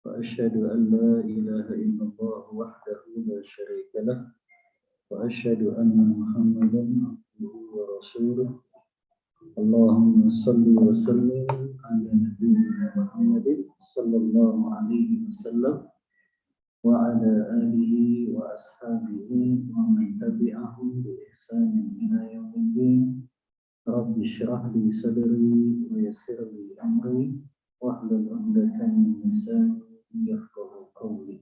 وأشهد أن لا إله إلا الله وحده لا شريك له وأشهد أن محمدا عبده ورسوله اللهم صل وسلم على نبينا محمد صلى الله عليه وسلم وعلى آله وأصحابه ومن تبعهم بإحسان إلى يوم الدين رب اشرح لي صدري ويسر لي أمري واحلل عقدة من لساني يفقهوا قولي.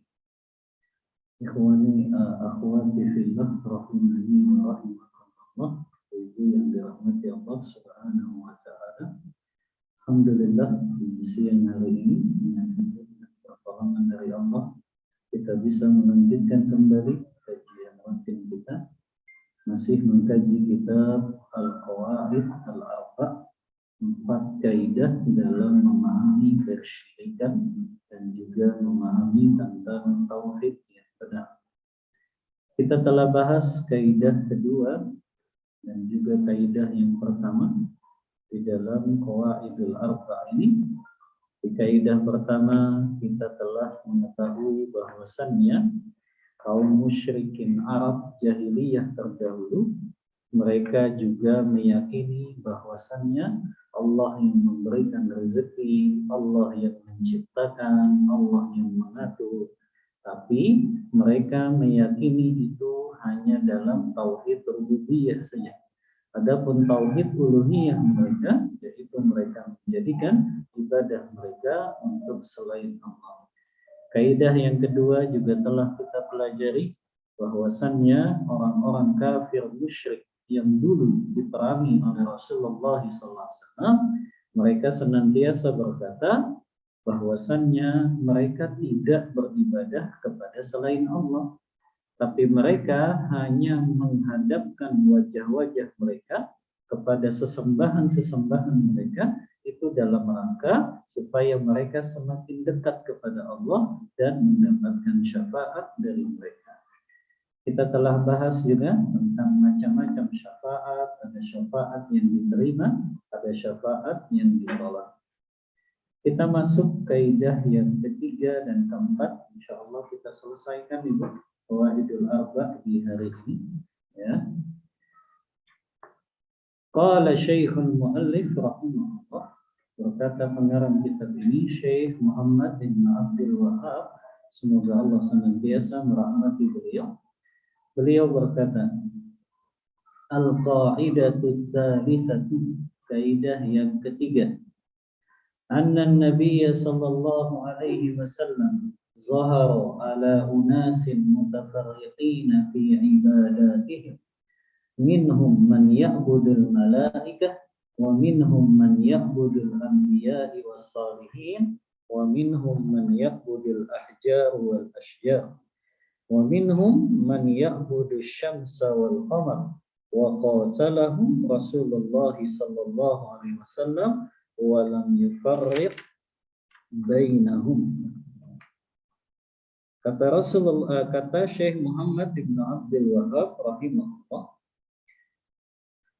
Ikhwani akhwati fillah rahimani wa rahimakumullah. Ibu yang dirahmati Allah Subhanahu wa taala. Alhamdulillah di siang hari ini dengan pertolongan dari Allah kita bisa melanjutkan kembali kajian rutin kita, masih mengkaji kitab Al-Qawaid Al-Arba', 4 kaidah dalam memahami kesyirikan dan juga memahami tentang tauhid yang benar. Kita telah bahas kaidah kedua dan juga kaidah yang pertama di dalam Qawaidul Arba' ini. Di kaidah pertama kita telah mengetahui bahwasannya kaum musyrikin Arab jahiliyah terdahulu mereka juga meyakini bahwasannya Allah yang memberikan rezeki, Allah yang menciptakan, Allah yang mengatur. Tapi mereka meyakini itu hanya dalam tauhid rububiyah saja. Adapun tauhid uluhiyah mereka, yaitu mereka menjadikan ibadah mereka untuk selain Allah. Kaidah yang kedua juga telah kita pelajari bahwasannya orang-orang kafir musyrik yang dulu diperangi oleh Rasulullah SAW, mereka senantiasa berkata bahwasannya mereka tidak beribadah kepada selain Allah, tapi mereka hanya menghadapkan wajah-wajah mereka kepada sesembahan-sesembahan mereka itu dalam rangka supaya mereka semakin dekat kepada Allah dan mendapatkan syafaat dari mereka. Kita telah bahas juga tentang macam-macam syafaat, ada syafaat yang diterima, ada syafaat yang ditolak. Kita masuk kaidah yang ketiga dan keempat, insya Allah kita selesaikan Ibu Qawaidul Arba' di hari ini. Ya. Qala Syekhul Mu'allif rahimahullah, berkata pengarang kitab ini Syekh Muhammad bin Abdul Wahab, semoga Allah senantiasa merahmati beliau. Beliau berkata, Al-Qa'idatu Tsalitsatu, kaidah yang ketiga. Anna Nabiy sallallahu alaihi wasallam zahara ala unasin mutafarriqin fi ibadatihim. Minhum man ya'budul malaikah wa minhum man ya'budul anbiya'i was salihin wa minhum man ya'budul ahjar wal ashjar. ومنهم من يعبد الشمس والقمر وقاتلهم رسول الله صلى الله عليه وسلم ولم يفرق بينهم. Kata Syekh Muhammad bin Abdul Wahab rahimahullah,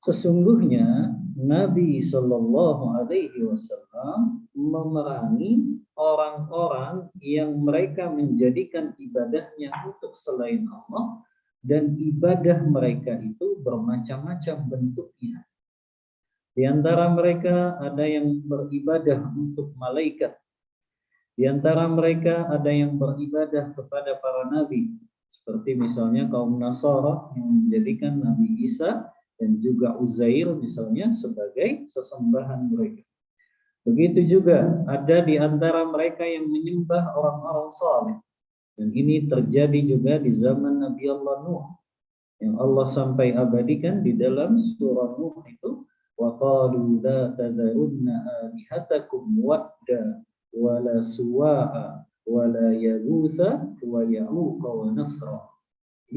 sesungguhnya Nabi Shallallahu Alaihi Wasallam memerangi orang-orang yang mereka menjadikan ibadahnya untuk selain Allah dan ibadah mereka itu bermacam-macam bentuknya. Di antara mereka ada yang beribadah untuk malaikat. Di antara mereka ada yang beribadah kepada para nabi, seperti misalnya kaum Nasara yang menjadikan Nabi Isa dan juga Uzair misalnya sebagai sesembahan mereka. Begitu juga ada di antara mereka yang menyembah orang-orang saleh. Dan ini terjadi juga di zaman Nabi Allah Nuh, yang Allah sampai abadikan di dalam surah Nuh itu, wa qalu la tadharunna alihatakum wadda wa la suwa'a wa la yaghutha wa ya'uqa wa nasra. 5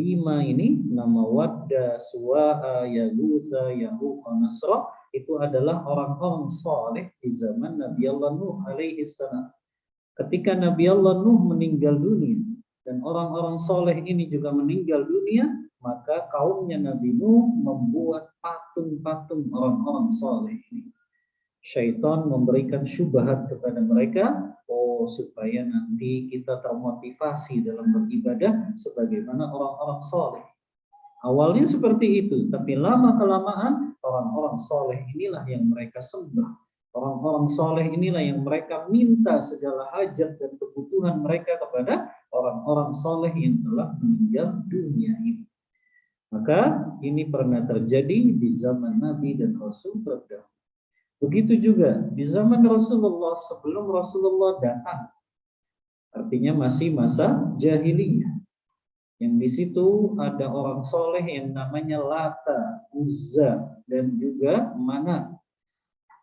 ini, nama Wadda, Suwa'a, Yaghutha, Ya'uqa, Nasra, itu adalah orang-orang saleh di zaman Nabi Allah Nuh alaihi salam. Ketika Nabi Allah Nuh meninggal dunia dan orang-orang saleh ini juga meninggal dunia, maka kaumnya Nabi Nuh membuat patung-patung orang-orang saleh ini. Syaitan memberikan syubhat kepada mereka, supaya nanti kita termotivasi dalam beribadah sebagaimana orang-orang soleh. Awalnya seperti itu, tapi lama-kelamaan orang-orang soleh inilah yang mereka sembah. Orang-orang soleh inilah yang mereka minta segala hajat dan kebutuhan mereka kepada orang-orang soleh yang telah meninggal dunia ini. Maka ini pernah terjadi di zaman Nabi dan Rasul terdahulu. Begitu juga di zaman Rasulullah sebelum Rasulullah datang. Artinya masih masa jahiliyah. Yang di situ ada orang soleh yang namanya Lata, Uzza, dan juga Manat.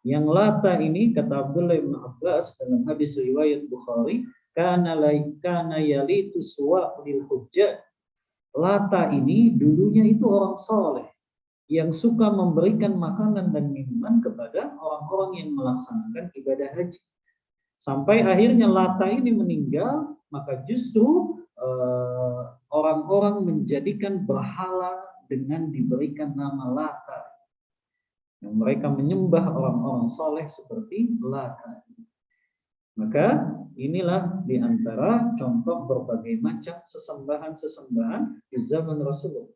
Yang Lata ini kata Abdullah bin Abbas dalam hadis riwayat Bukhari, kana yalitu suwa lil hujjah. Lata ini dulunya itu orang soleh yang suka memberikan makanan dan minuman kepada orang-orang yang melaksanakan ibadah haji. Sampai akhirnya Lata ini meninggal, maka justru orang-orang menjadikan berhala dengan diberikan nama Lata. Yang mereka menyembah orang-orang soleh seperti Lata. Maka inilah diantara contoh berbagai macam sesembahan-sesembahan di zaman Rasulullah.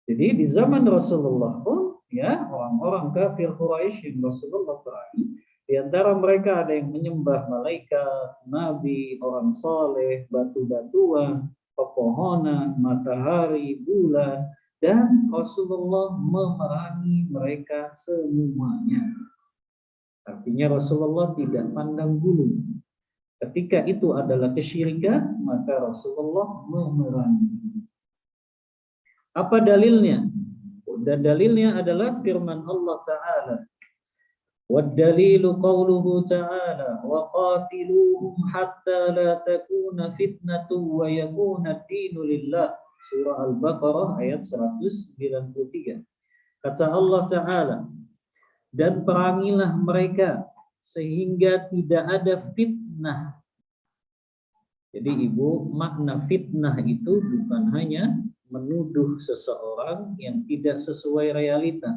Jadi di zaman Rasulullah pun ya orang-orang kafir Quraisy yang Rasulullah perangi, di antara mereka ada yang menyembah malaikat, nabi, orang soleh, batu-batuan, pepohonan, matahari, bulan, dan Rasulullah memerangi mereka semuanya. Artinya Rasulullah tidak pandang bulu. Ketika itu adalah kesyirikan, maka Rasulullah memerangi. Apa dalilnya? Dan dalilnya adalah firman Allah Ta'ala. وَالدَّلِيلُ قَوْلُهُ تَعَالَى وَقَاتِلُوهُمْ حَتَّى لَا تَكُونَ فِتْنَةٌ وَيَكُونَ الدِّينُ لِلَّهِ. Surah Al-Baqarah ayat 193. Kata Allah Ta'ala, dan perangilah mereka sehingga tidak ada fitnah. Jadi ibu, makna fitnah itu bukan hanya menuduh seseorang yang tidak sesuai realita.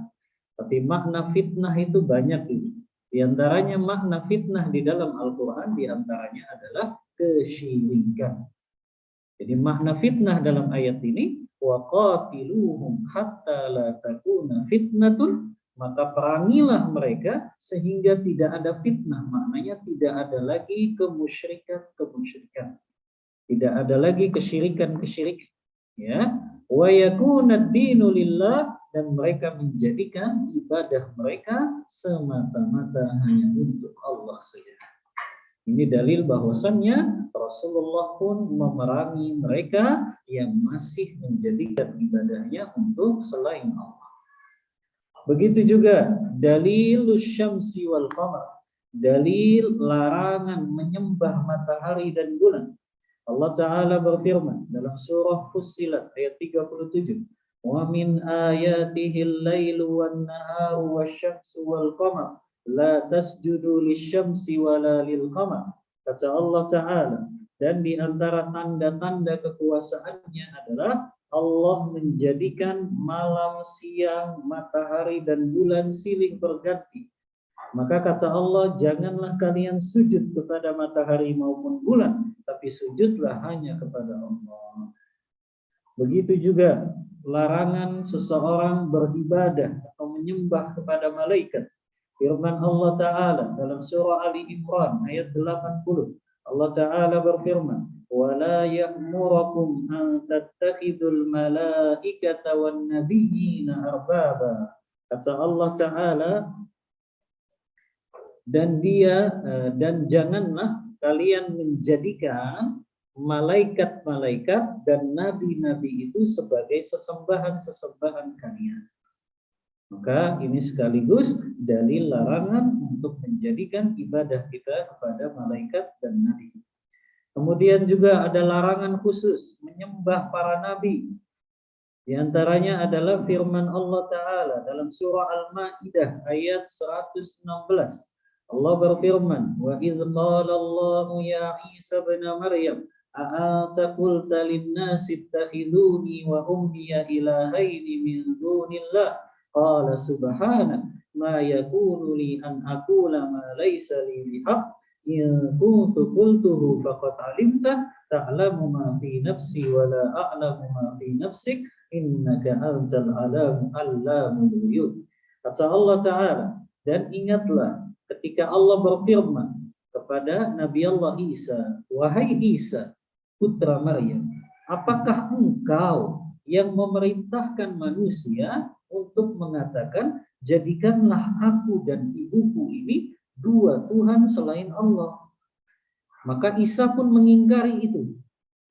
Tapi makna fitnah itu banyak ini. Di antaranya makna fitnah di dalam Al-Quran, di antaranya adalah kesyirikan. Jadi makna fitnah dalam ayat ini, وَقَاتِلُوهُمْ حَتَّى لَا تَكُونَ فِتْنَةٌ, maka perangilah mereka sehingga tidak ada fitnah. Maknanya tidak ada lagi kemusyrikan. Tidak ada lagi kesyirikan. Ya, wa yakuna ad-dinu lillah, dan mereka menjadikan ibadah mereka semata-mata hanya untuk Allah saja. Ini dalil bahwasannya Rasulullah pun memerangi mereka yang masih menjadikan ibadahnya untuk selain Allah. Begitu juga dalil syamsi wal qamar, dalil larangan menyembah matahari dan bulan. Allah Ta'ala berfirman dalam surah Fussilat ayat 37. Wa min ayatihi al-lailu wan-naharu wasyamsu wal-qamar la tasjudu lisyamsi wala lil-qamar. Kata Allah Ta'ala, dan di antara tanda-tanda kekuasaannya adalah Allah menjadikan malam, siang, matahari, dan bulan silih berganti. Maka kata Allah, janganlah kalian sujud kepada matahari maupun bulan, tapi sujudlah hanya kepada Allah. Begitu juga larangan seseorang beribadah atau menyembah kepada malaikat. Firman Allah Ta'ala dalam surah Ali Imran ayat 80. Allah Ta'ala berfirman, وَلَا يَأْمُرَكُمْ أَنْ تَتَّخِذُوا الْمَلَائِكَةَ وَالنَّبِيِّينَ أَرْبَابًا. Kata Allah Ta'ala, dan janganlah kalian menjadikan malaikat-malaikat dan nabi-nabi itu sebagai sesembahan kalian. Maka ini sekaligus dalil larangan untuk menjadikan ibadah kita kepada malaikat dan nabi. Kemudian juga ada larangan khusus menyembah para nabi. Di antaranya adalah firman Allah Ta'ala dalam surah Al-Ma'idah ayat 116. Allah berfirman, wa idz qala Allahu ya Isa ibn Maryam a'anta qulta lin-nasi ittakhiduni wa ummi ilahaini min dunillah qala subhana ma yakunu li an aqula ma laysa li bihaq in kuntu qultuhu faqad alimta ta'lamu ma fi nafsi wa la a'lamu ma fi nafsik innaka antal allamul ghuyub. Kata Allah Ta'ala, dan ingatlah ketika Allah berfirman kepada Nabi Allah Isa, wahai Isa, putra Maryam, apakah engkau yang memerintahkan manusia untuk mengatakan, jadikanlah aku dan ibuku ini dua Tuhan selain Allah. Maka Isa pun mengingkari itu.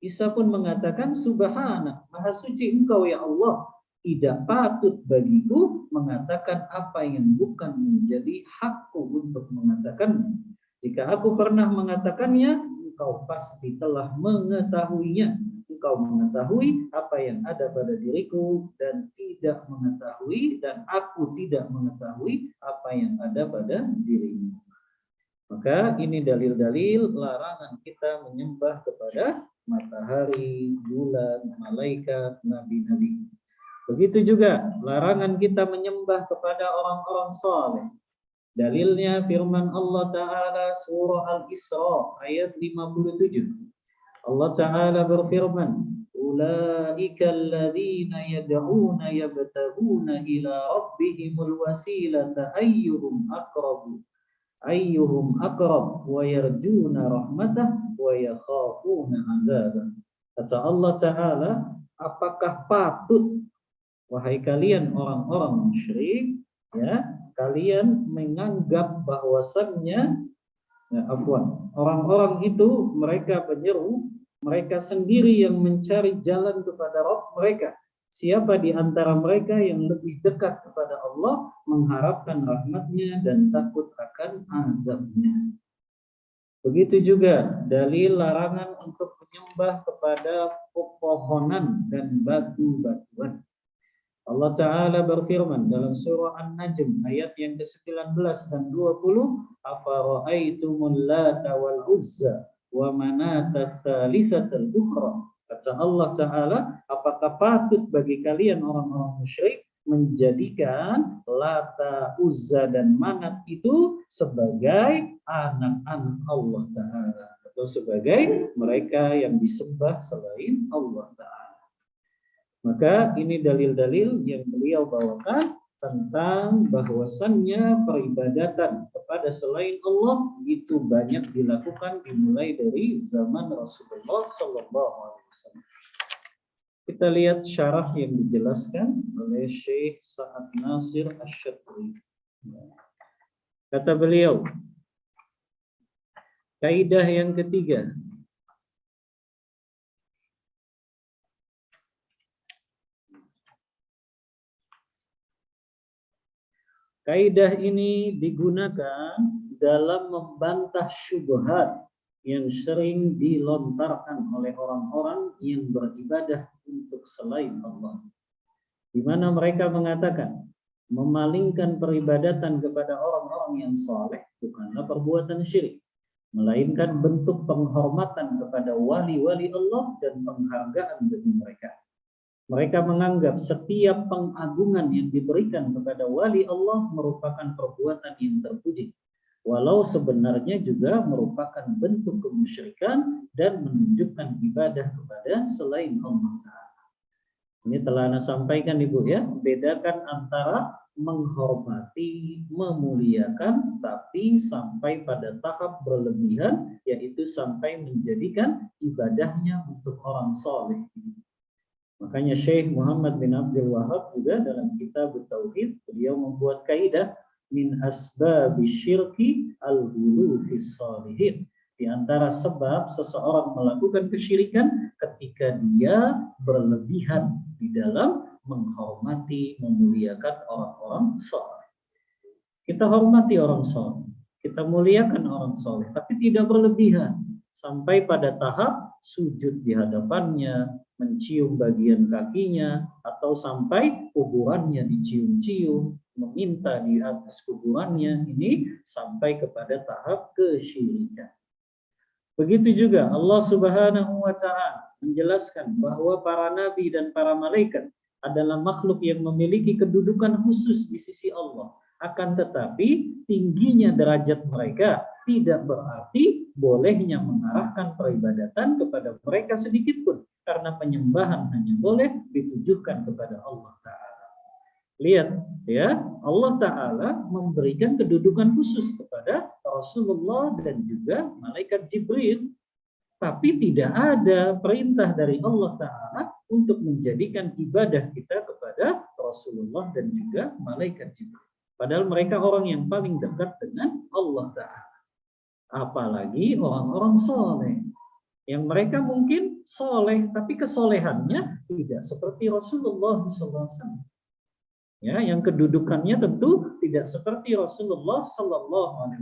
Isa pun mengatakan, Subhanak, maha suci engkau ya Allah, tidak patut bagiku mengatakan apa yang bukan menjadi hakku untuk mengatakannya. Jika aku pernah mengatakannya, engkau pasti telah mengetahuinya. Engkau mengetahui apa yang ada pada diriku dan tidak mengetahui, dan aku tidak mengetahui apa yang ada pada dirimu. Maka ini dalil-dalil larangan kita menyembah kepada matahari, bulan, malaikat, nabi-nabi. Begitu juga larangan kita menyembah kepada orang-orang saleh. Dalilnya firman Allah Ta'ala surah Al-Isra ayat 57. Allah Ta'ala berfirman, Ulaika alladhina yad'una yabtaguna ila rabbihimul wasilata ayyuhum aqrab wa yarjuna rahmatah wa yakhafuna 'adzabah. Kata Allah Ta'ala, apakah patut wahai kalian orang-orang musyrik, ya, kalian menganggap bahwasannya orang-orang itu mereka penyeru, mereka sendiri yang mencari jalan kepada Rabb mereka. Siapa di antara mereka yang lebih dekat kepada Allah, mengharapkan rahmatnya dan takut akan azabnya. Begitu juga dalil larangan untuk menyembah kepada pepohonan dan batu-batuan. Allah Ta'ala berfirman dalam surah An-Najm ayat yang ke-19 dan 20, Afara'aitumul Lata wal Uzza wa Manata tsalitsatal ukhra. Kata Allah Ta'ala, apakah patut bagi kalian orang-orang musyrik menjadikan Lata, Uzza, dan Manat itu sebagai anak-anak Allah Ta'ala, atau sebagai mereka yang disembah selain Allah Ta'ala. Maka ini dalil-dalil yang beliau bawakan tentang bahwasannya peribadatan kepada selain Allah itu banyak dilakukan dimulai dari zaman Rasulullah SAW. Kita lihat syarah yang dijelaskan oleh Syekh Sa'ad Nasir Asy-Syatri. Kata beliau, kaidah yang ketiga, kaidah ini digunakan dalam membantah syubhat yang sering dilontarkan oleh orang-orang yang beribadah untuk selain Allah, di mana mereka mengatakan memalingkan peribadatan kepada orang-orang yang saleh bukanlah perbuatan syirik, melainkan bentuk penghormatan kepada wali-wali Allah dan penghargaan bagi mereka. Mereka menganggap setiap pengagungan yang diberikan kepada wali Allah merupakan perbuatan yang terpuji, walau sebenarnya juga merupakan bentuk kemusyrikan dan menunjukkan ibadah kepada selain Allah Ta'ala. Ini telah Anda sampaikan Ibu ya, bedakan antara menghormati, memuliakan, tapi sampai pada tahap berlebihan, yaitu sampai menjadikan ibadahnya untuk orang soleh. Makanya Syekh Muhammad bin Abdul Wahab juga dalam kitab Tauhid, beliau membuat kaidah min asbabi syirki al-ghulu fis shalihin. Di antara sebab seseorang melakukan kesyirikan ketika dia berlebihan di dalam menghormati, memuliakan orang-orang saleh. Kita hormati orang saleh, kita muliakan orang saleh, tapi tidak berlebihan sampai pada tahap sujud di hadapannya, mencium bagian kakinya, atau sampai kuburannya dicium-cium, meminta di atas kuburannya. Ini sampai kepada tahap kesyirikan. Begitu juga Allah Subhanahu wa Ta'ala menjelaskan bahwa para nabi dan para malaikat adalah makhluk yang memiliki kedudukan khusus di sisi Allah. Akan tetapi tingginya derajat mereka tidak berarti bolehnya mengarahkan peribadatan kepada mereka sedikit pun, karena penyembahan hanya boleh ditujukan kepada Allah Ta'ala. Lihat ya, Allah Ta'ala memberikan kedudukan khusus kepada Rasulullah dan juga malaikat Jibril, tapi tidak ada perintah dari Allah Ta'ala untuk menjadikan ibadah kita kepada Rasulullah dan juga malaikat Jibril. Padahal mereka orang yang paling dekat dengan Allah Ta'ala. Apalagi orang-orang soleh. Yang mereka mungkin soleh, tapi kesolehannya tidak seperti Rasulullah SAW. Ya, yang kedudukannya tentu tidak seperti Rasulullah SAW.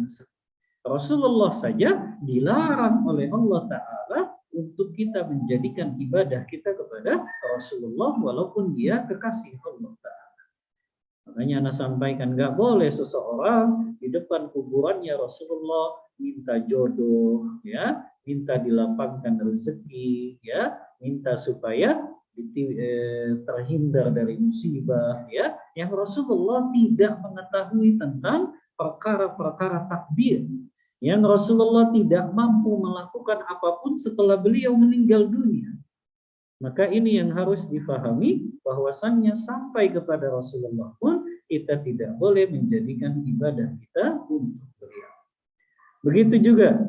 Rasulullah saja dilarang oleh Allah Ta'ala untuk kita menjadikan ibadah kita kepada Rasulullah walaupun dia kekasih Allah Ta'ala. Makanya Anda sampaikan, nggak boleh seseorang di depan kuburannya Rasulullah minta jodoh, ya, minta dilapangkan rezeki, ya, minta supaya terhindar dari musibah, ya, yang Rasulullah tidak mengetahui tentang perkara-perkara takdir, yang Rasulullah tidak mampu melakukan apapun setelah beliau meninggal dunia. Maka ini yang harus difahami, bahwasannya sampai kepada Rasulullah pun kita tidak boleh menjadikan ibadah kita untuk beliau. Begitu juga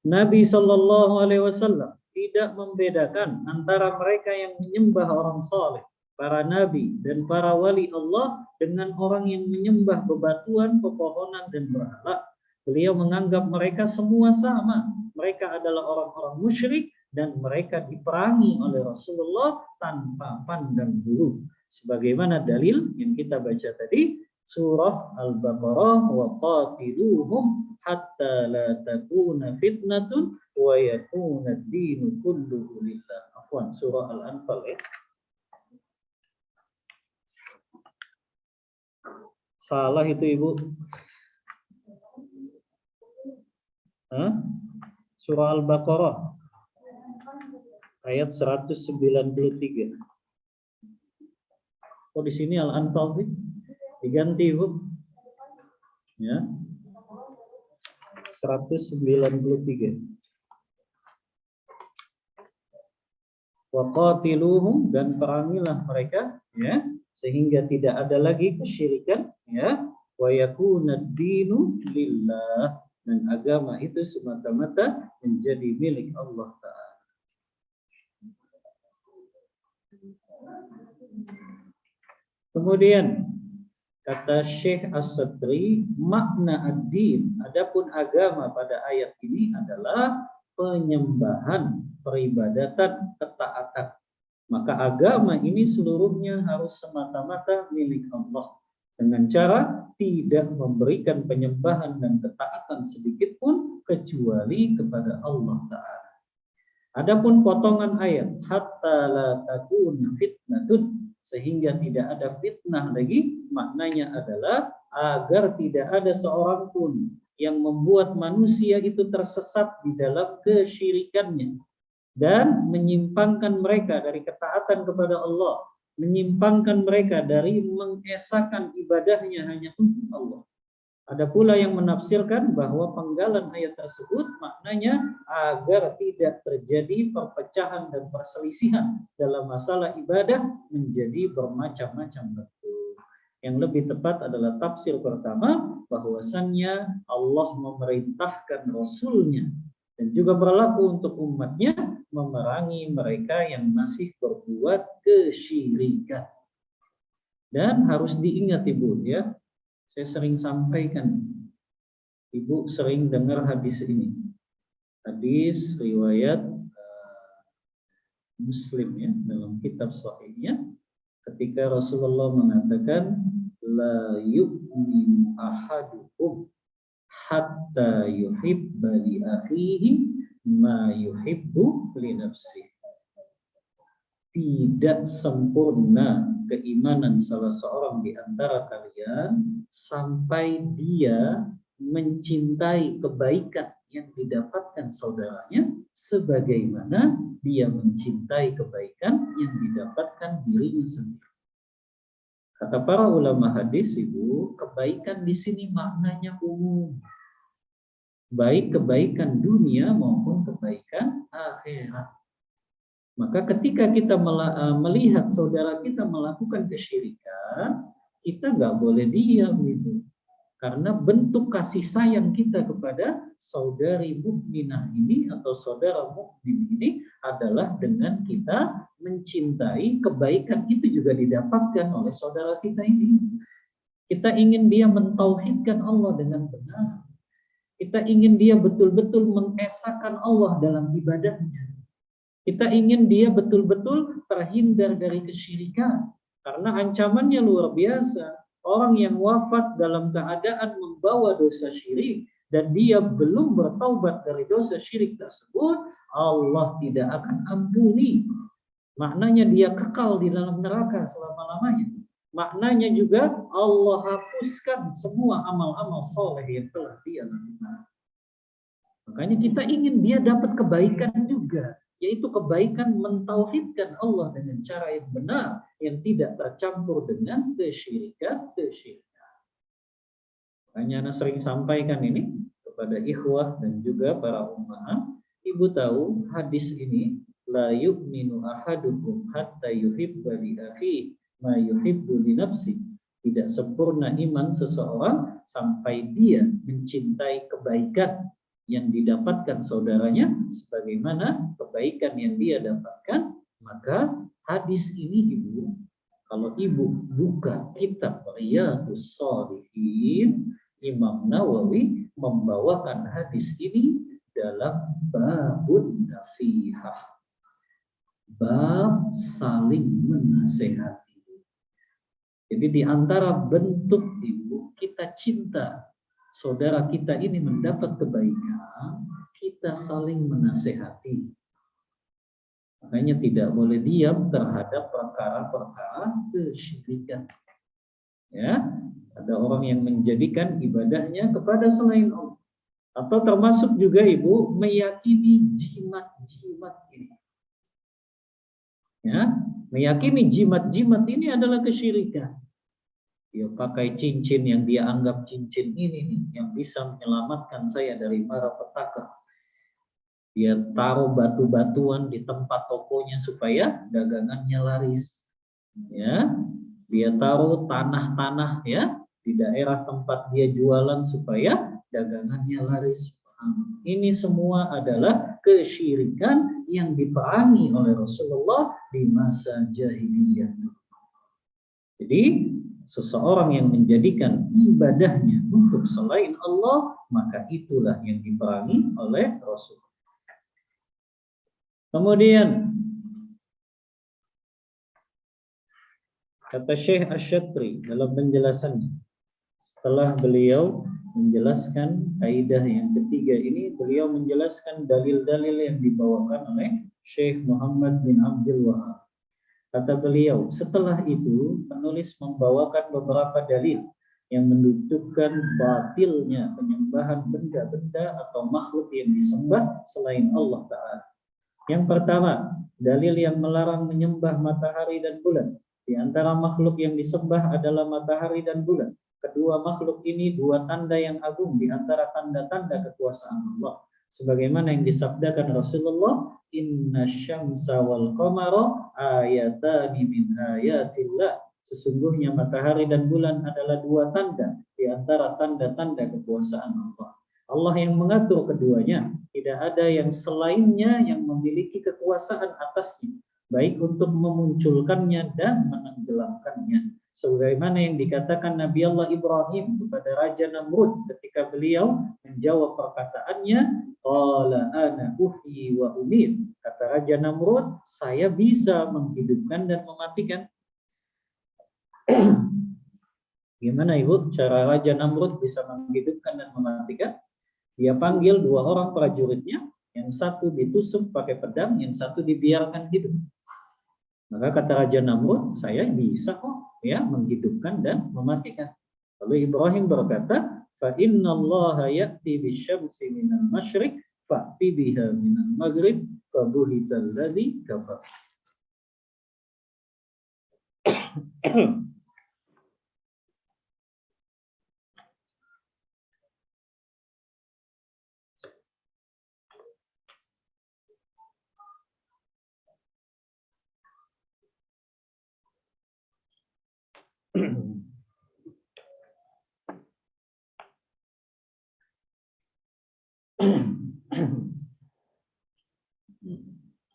Nabi Shallallahu Alaihi Wasallam tidak membedakan antara mereka yang menyembah orang saleh, para nabi dan para wali Allah, dengan orang yang menyembah bebatuan, pepohonan dan berhala. Beliau menganggap mereka semua sama. Mereka adalah orang-orang musyrik dan mereka diperangi oleh Rasulullah tanpa pandang bulu. Sebagaimana dalil yang kita baca tadi, surah Al-Baqarah, wa qatiluhum hatta la takuna fitnatun wa yakuna ad-dinu kulluhu lillah. Afwan, surah Al-Anfal ya. Salah itu Ibu. Surah Al-Baqarah ayat 193. Oh, di sini Al-Anfal sih? Diganti, Bu. Ya. 193. Waqatiluhum, dan perangilah mereka, ya, sehingga tidak ada lagi kesyirikan, ya. Wa yakuna ad-dinu lillah, dan agama itu semata-mata menjadi milik Allah Ta'ala. Kemudian kata Syekh As-Sadri, makna ad-din, adapun agama pada ayat ini adalah penyembahan, peribadatan, ketaatan. Maka agama ini seluruhnya harus semata-mata milik Allah, dengan cara tidak memberikan penyembahan dan ketaatan sedikit pun kecuali kepada Allah Ta'ala. Adapun potongan ayat hatta la takuna fitnatun, sehingga tidak ada fitnah lagi, maknanya adalah agar tidak ada seorang pun yang membuat manusia itu tersesat di dalam kesyirikannya dan menyimpangkan mereka dari ketaatan kepada Allah, menyimpangkan mereka dari mengesahkan ibadahnya hanya untuk Allah. Ada pula yang menafsirkan bahwa penggalan ayat tersebut maknanya agar tidak terjadi perpecahan dan perselisihan dalam masalah ibadah menjadi bermacam-macam bentuk. Yang lebih tepat adalah tafsir pertama, bahwasannya Allah memerintahkan Rasulnya dan juga berlaku untuk umatnya memerangi mereka yang masih berbuat kesyirikan. Dan harus diingat Ibu, ya, saya sering sampaikan, Ibu sering dengar hadis ini, hadis riwayat Muslim, ya, dalam kitab sahihnya, ketika Rasulullah mengatakan la yu'minu ahadukum hatta yuhibba li akhihi ma yuhibbu li nafsihi. Tidak sempurna keimanan salah seorang di antara kalian sampai dia mencintai kebaikan yang didapatkan saudaranya sebagaimana dia mencintai kebaikan yang didapatkan dirinya sendiri. Kata para ulama hadis, Ibu, kebaikan di sini maknanya umum. Baik kebaikan dunia maupun kebaikan akhirat. Maka ketika kita melihat saudara kita melakukan kesyirikan, kita nggak boleh diam gitu. Karena bentuk kasih sayang kita kepada saudari mukminah ini atau saudara mukmin ini adalah dengan kita mencintai kebaikan itu juga didapatkan oleh saudara kita ini. Kita ingin dia mentauhidkan Allah dengan benar. Kita ingin dia betul-betul mengesahkan Allah dalam ibadahnya. Kita ingin dia betul-betul terhindar dari kesyirikan. Karena ancamannya luar biasa. Orang yang wafat dalam keadaan membawa dosa syirik dan dia belum bertaubat dari dosa syirik tersebut, Allah tidak akan ampuni. Maknanya dia kekal di dalam neraka selama-lamanya. Maknanya juga Allah hapuskan semua amal-amal soleh yang telah dia lakukan. Makanya kita ingin dia dapat kebaikan juga, yaitu kebaikan mentauhidkan Allah dengan cara yang benar, yang tidak tercampur dengan kesyirikan. Makanya Ana sering sampaikan ini kepada ikhwah dan juga para ummahat. Ibu tahu hadis ini, la yu'minu ahadukum hatta yuhibba li akhihi ma yuhibbu li nafsi. Tidak sempurna iman seseorang sampai dia mencintai kebaikan yang didapatkan saudaranya sebagaimana kebaikan yang dia dapatkan. Maka hadis ini, Ibu, kalau Ibu buka kitab Riyadhus Shalihin, Imam Nawawi membawakan hadis ini dalam babun nasihah, bab saling menasehati. Jadi di antara bentuk, Ibu, kita cinta saudara kita ini mendapat kebaikan, kita saling menasehati. Makanya tidak boleh diam terhadap perkara-perkara kesyirikan. Ya, ada orang yang menjadikan ibadahnya kepada selain Allah. Atau termasuk juga, Ibu, meyakini jimat-jimat ini. Ya, meyakini jimat-jimat ini adalah kesyirikan. Dia pakai cincin yang dia anggap cincin ini nih yang bisa menyelamatkan saya dari para petaka. Dia taruh batu-batuan di tempat tokonya supaya dagangannya laris. Ya, dia taruh tanah-tanah ya di daerah tempat dia jualan supaya dagangannya laris. Ini semua adalah kesyirikan yang diperangi oleh Rasulullah di masa jahiliyah. Jadi seseorang yang menjadikan ibadahnya untuk selain Allah, maka itulah yang diperangi oleh Rasul. Kemudian kata Syekh Asy-Syatri dalam penjelasannya, setelah beliau menjelaskan kaidah yang ketiga ini, beliau menjelaskan dalil-dalil yang dibawakan oleh Syekh Muhammad bin Abdul Wahab. Kata beliau, setelah itu penulis membawakan beberapa dalil yang menunjukkan batilnya penyembahan benda-benda atau makhluk yang disembah selain Allah Ta'ala. Yang pertama, dalil yang melarang menyembah matahari dan bulan. Di antara makhluk yang disembah adalah matahari dan bulan. Kedua makhluk ini dua tanda yang agung di antara tanda-tanda kekuasaan Allah. Sebagaimana yang disabdakan Rasulullah, inna syamsa wal qamara ayatani min ayatillah. Sesungguhnya matahari dan bulan adalah dua tanda di antara tanda-tanda kekuasaan Allah. Allah yang mengatur keduanya. Tidak ada yang selainnya yang memiliki kekuasaan atasnya, baik untuk memunculkannya dan menenggelamkannya. Sebagaimana yang dikatakan Nabi Allah Ibrahim kepada Raja Namrud ketika beliau menjawab perkataannya, qala ana uhyi wa umit. Kata Raja Namrud, saya bisa menghidupkan dan mematikan. Gimana Ibu cara Raja Namrud bisa menghidupkan dan mematikan? Dia panggil dua orang prajuritnya, yang satu ditusuk pakai pedang, yang satu dibiarkan hidup. Maka kata Raja Namrud, saya bisa kok ya menghidupkan dan mematikan. Lalu Ibrahim berkata, fa innallaha ya'ti bisyamsi minal masyriq fa'ti biha minal maghrib fa buhital ladzi kafar.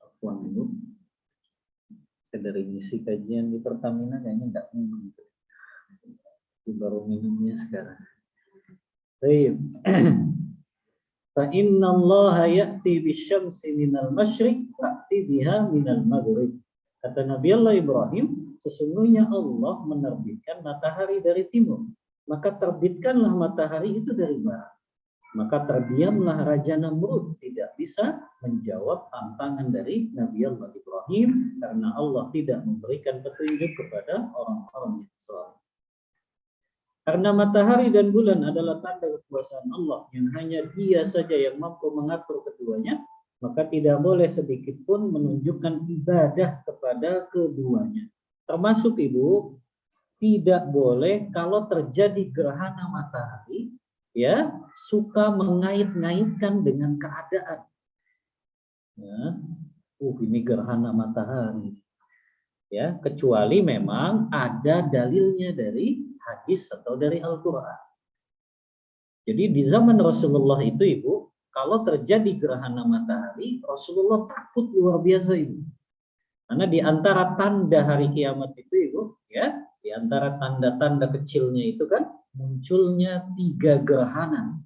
Afwan dulu. Dari misi kajian di Pertamina kayaknya enggak minum. Baru minumnya sekarang. Baik. Fa inna Allah ya'ti bisyamsi minal masyriq fa'ti biha minal maghrib. Kata Nabi Allah Ibrahim, sesungguhnya Allah menerbitkan matahari dari timur, maka terbitkanlah matahari itu dari barat. Maka terdiamlah Raja Namrud, tidak bisa menjawab tantangan dari Nabi Allah Ibrahim karena Allah tidak memberikan petunjuk kepada orang-orang yang saleh. Karena matahari dan bulan adalah tanda kekuasaan Allah yang hanya Dia saja yang mampu mengatur keduanya, maka tidak boleh sedikit pun menunjukkan ibadah kepada keduanya. Termasuk Ibu, tidak boleh kalau terjadi gerhana matahari, ya, suka mengait-ngaitkan dengan keadaan. Ya, ini gerhana matahari. Ya, kecuali memang ada dalilnya dari hadis atau dari Al-Quran. Jadi di zaman Rasulullah itu Ibu, kalau terjadi gerhana matahari, Rasulullah takut luar biasa Ibu. Karena di antara tanda hari kiamat itu Ibu, ya, di antara tanda-tanda kecilnya itu kan munculnya 3 gerhana.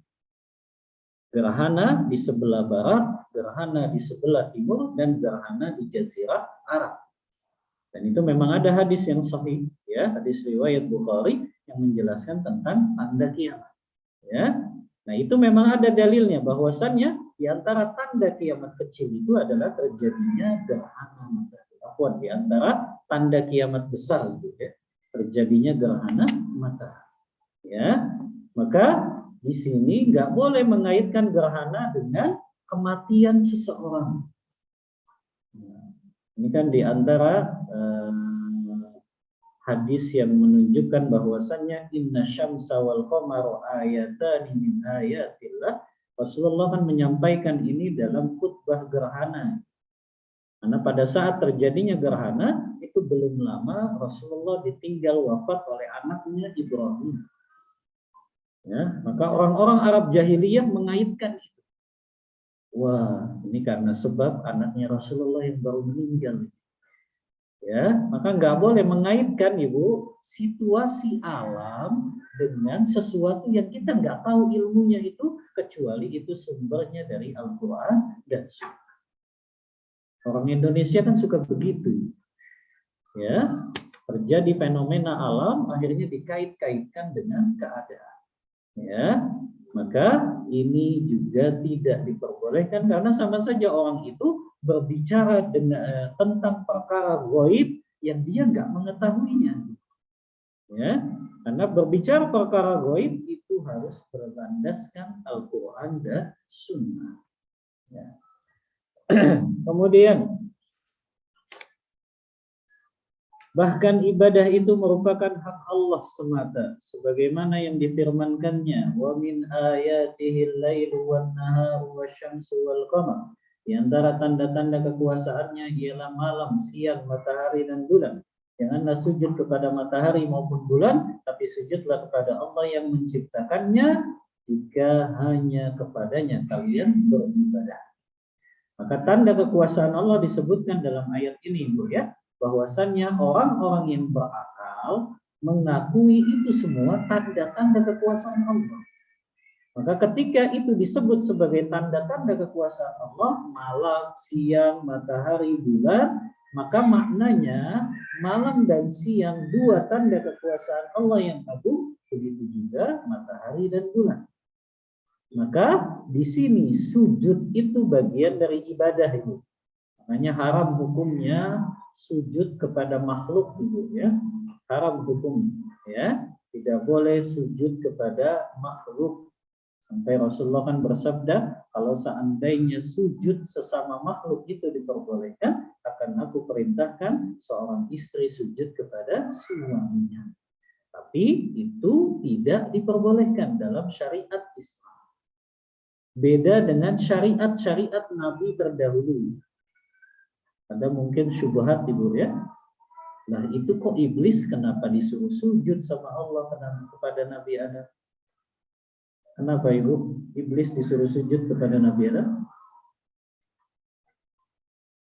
Gerhana di sebelah barat, gerhana di sebelah timur, dan gerhana di Jazirah Arab. Dan itu memang ada hadis yang sahih, ya, hadis riwayat Bukhari yang menjelaskan tentang tanda kiamat. Ya, nah itu memang ada dalilnya bahwasannya di antara tanda kiamat kecil itu adalah terjadinya gerhana matahari. Apun di antara tanda kiamat besar itu, ya, terjadinya gerhana matahari. Ya, maka di sini nggak boleh mengaitkan gerhana dengan kematian seseorang. Ini kan di antara hadis yang menunjukkan bahwasannya inna syamsa wal qamara ayatan min ayatillah. Rasulullah kan menyampaikan ini dalam khutbah gerhana. Karena pada saat terjadinya gerhana itu belum lama Rasulullah ditinggal wafat oleh anaknya Ibrahim. Ya, maka orang-orang Arab jahiliyah mengaitkan itu. Wah, ini karena sebab anaknya Rasulullah yang baru meninggal. Ya, maka nggak boleh mengaitkan Ibu situasi alam dengan sesuatu yang kita nggak tahu ilmunya itu, kecuali itu sumbernya dari Al-Quran dan Sunnah. Orang Indonesia kan suka begitu. Ya, terjadi fenomena alam akhirnya dikait-kaitkan dengan keadaan. Ya, maka ini juga tidak diperbolehkan karena sama saja orang itu berbicara dengan, tentang perkara gaib yang dia nggak mengetahuinya. Ya, karena berbicara perkara gaib itu harus berlandaskan Al-Quran dan Sunnah. Ya. Kemudian bahkan ibadah itu merupakan hak Allah semata, sebagaimana yang difirmankannya, wa min ayatihil lailu wan naharu wasyamsu wal qamar. Di antara tanda-tanda kekuasaannya ialah malam, siang, matahari dan bulan. Janganlah sujud kepada matahari maupun bulan, tapi sujudlah kepada Allah yang menciptakannya, jika hanya kepadanya kalian beribadah. Maka tanda kekuasaan Allah disebutkan dalam ayat ini, Bu, ya. Bahwasannya orang-orang yang berakal mengakui itu semua tanda-tanda kekuasaan Allah. Maka ketika itu disebut sebagai tanda-tanda kekuasaan Allah, malam, siang, matahari, bulan, maka maknanya malam dan siang dua tanda kekuasaan Allah yang agung, begitu juga matahari dan bulan. Maka di sini sujud itu bagian dari ibadah itu. Makanya haram hukumnya sujud kepada makhluk itu, ya. Haram hukum, ya. Tidak boleh sujud kepada makhluk. Sampai Rasulullah kan bersabda, kalau seandainya sujud sesama makhluk itu diperbolehkan, akan aku perintahkan seorang istri sujud kepada suaminya. Tapi itu tidak diperbolehkan dalam syariat Islam. Beda dengan syariat-syariat Nabi terdahulu. Ada mungkin syubhat Ibu, ya. Nah itu kok iblis kenapa disuruh sujud sama Allah kepada Nabi Adam? Kenapa Ibu? Iblis disuruh sujud kepada Nabi Adam?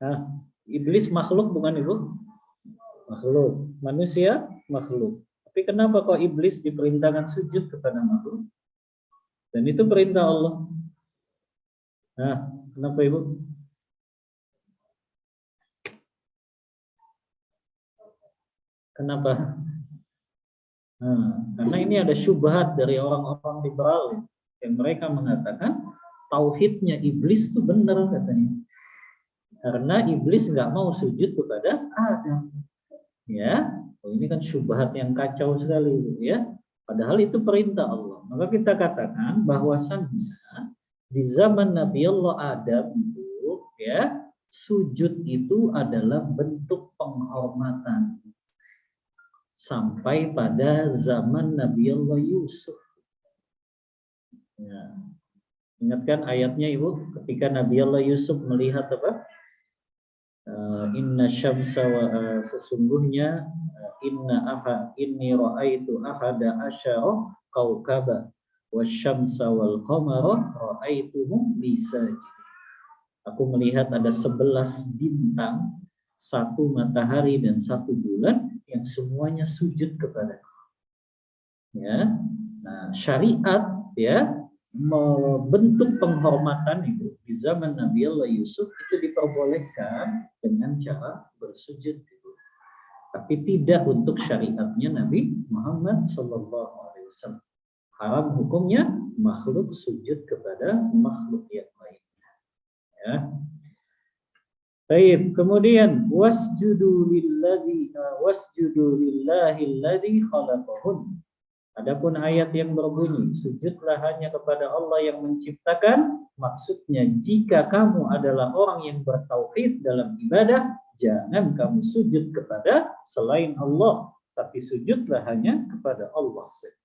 Nah, iblis makhluk bukan Ibu? Makhluk. Manusia makhluk. Tapi kenapa kok iblis diperintahkan sujud kepada makhluk? Dan itu perintah Allah. Nah, kenapa Ibu? Kenapa? Nah, karena ini ada syubhat dari orang-orang liberal yang mereka mengatakan tauhidnya iblis itu benar katanya. Karena iblis nggak mau sujud kepada Adam. Ya, ini kan syubhat yang kacau sekali ya. Padahal itu perintah Allah. Maka kita katakan bahwasannya di zaman Nabi Allah Adam itu ya, sujud itu adalah bentuk penghormatan. Sampai pada zaman Nabi Allah Yusuf. Ya. Ingatkan ayatnya Ibu, ketika Nabi Allah Yusuf melihat apa? Inna syamsa wa sesungguhnya inni ra'aitu ahada asyara kaukaba wasyamsa wal qamara ra'aituhum li sajidin. Aku melihat ada 11 bintang, 1 matahari dan 1 bulan yang semuanya sujud kepadaku. Ya. Nah, syariat ya membentuk penghormatan itu di zaman Nabi Allah Yusuf itu diperbolehkan dengan cara bersujud itu. Tapi tidak untuk syariatnya Nabi Muhammad SAW. Haram hukumnya makhluk sujud kepada makhluk yang lainnya. Ya. Baik, kemudian wasjudu lillahi alladzi khalaqahun. Adapun ayat yang berbunyi sujudlah hanya kepada Allah yang menciptakan, maksudnya jika kamu adalah orang yang bertauhid dalam ibadah, jangan kamu sujud kepada selain Allah, tapi sujudlah hanya kepada Allah saja.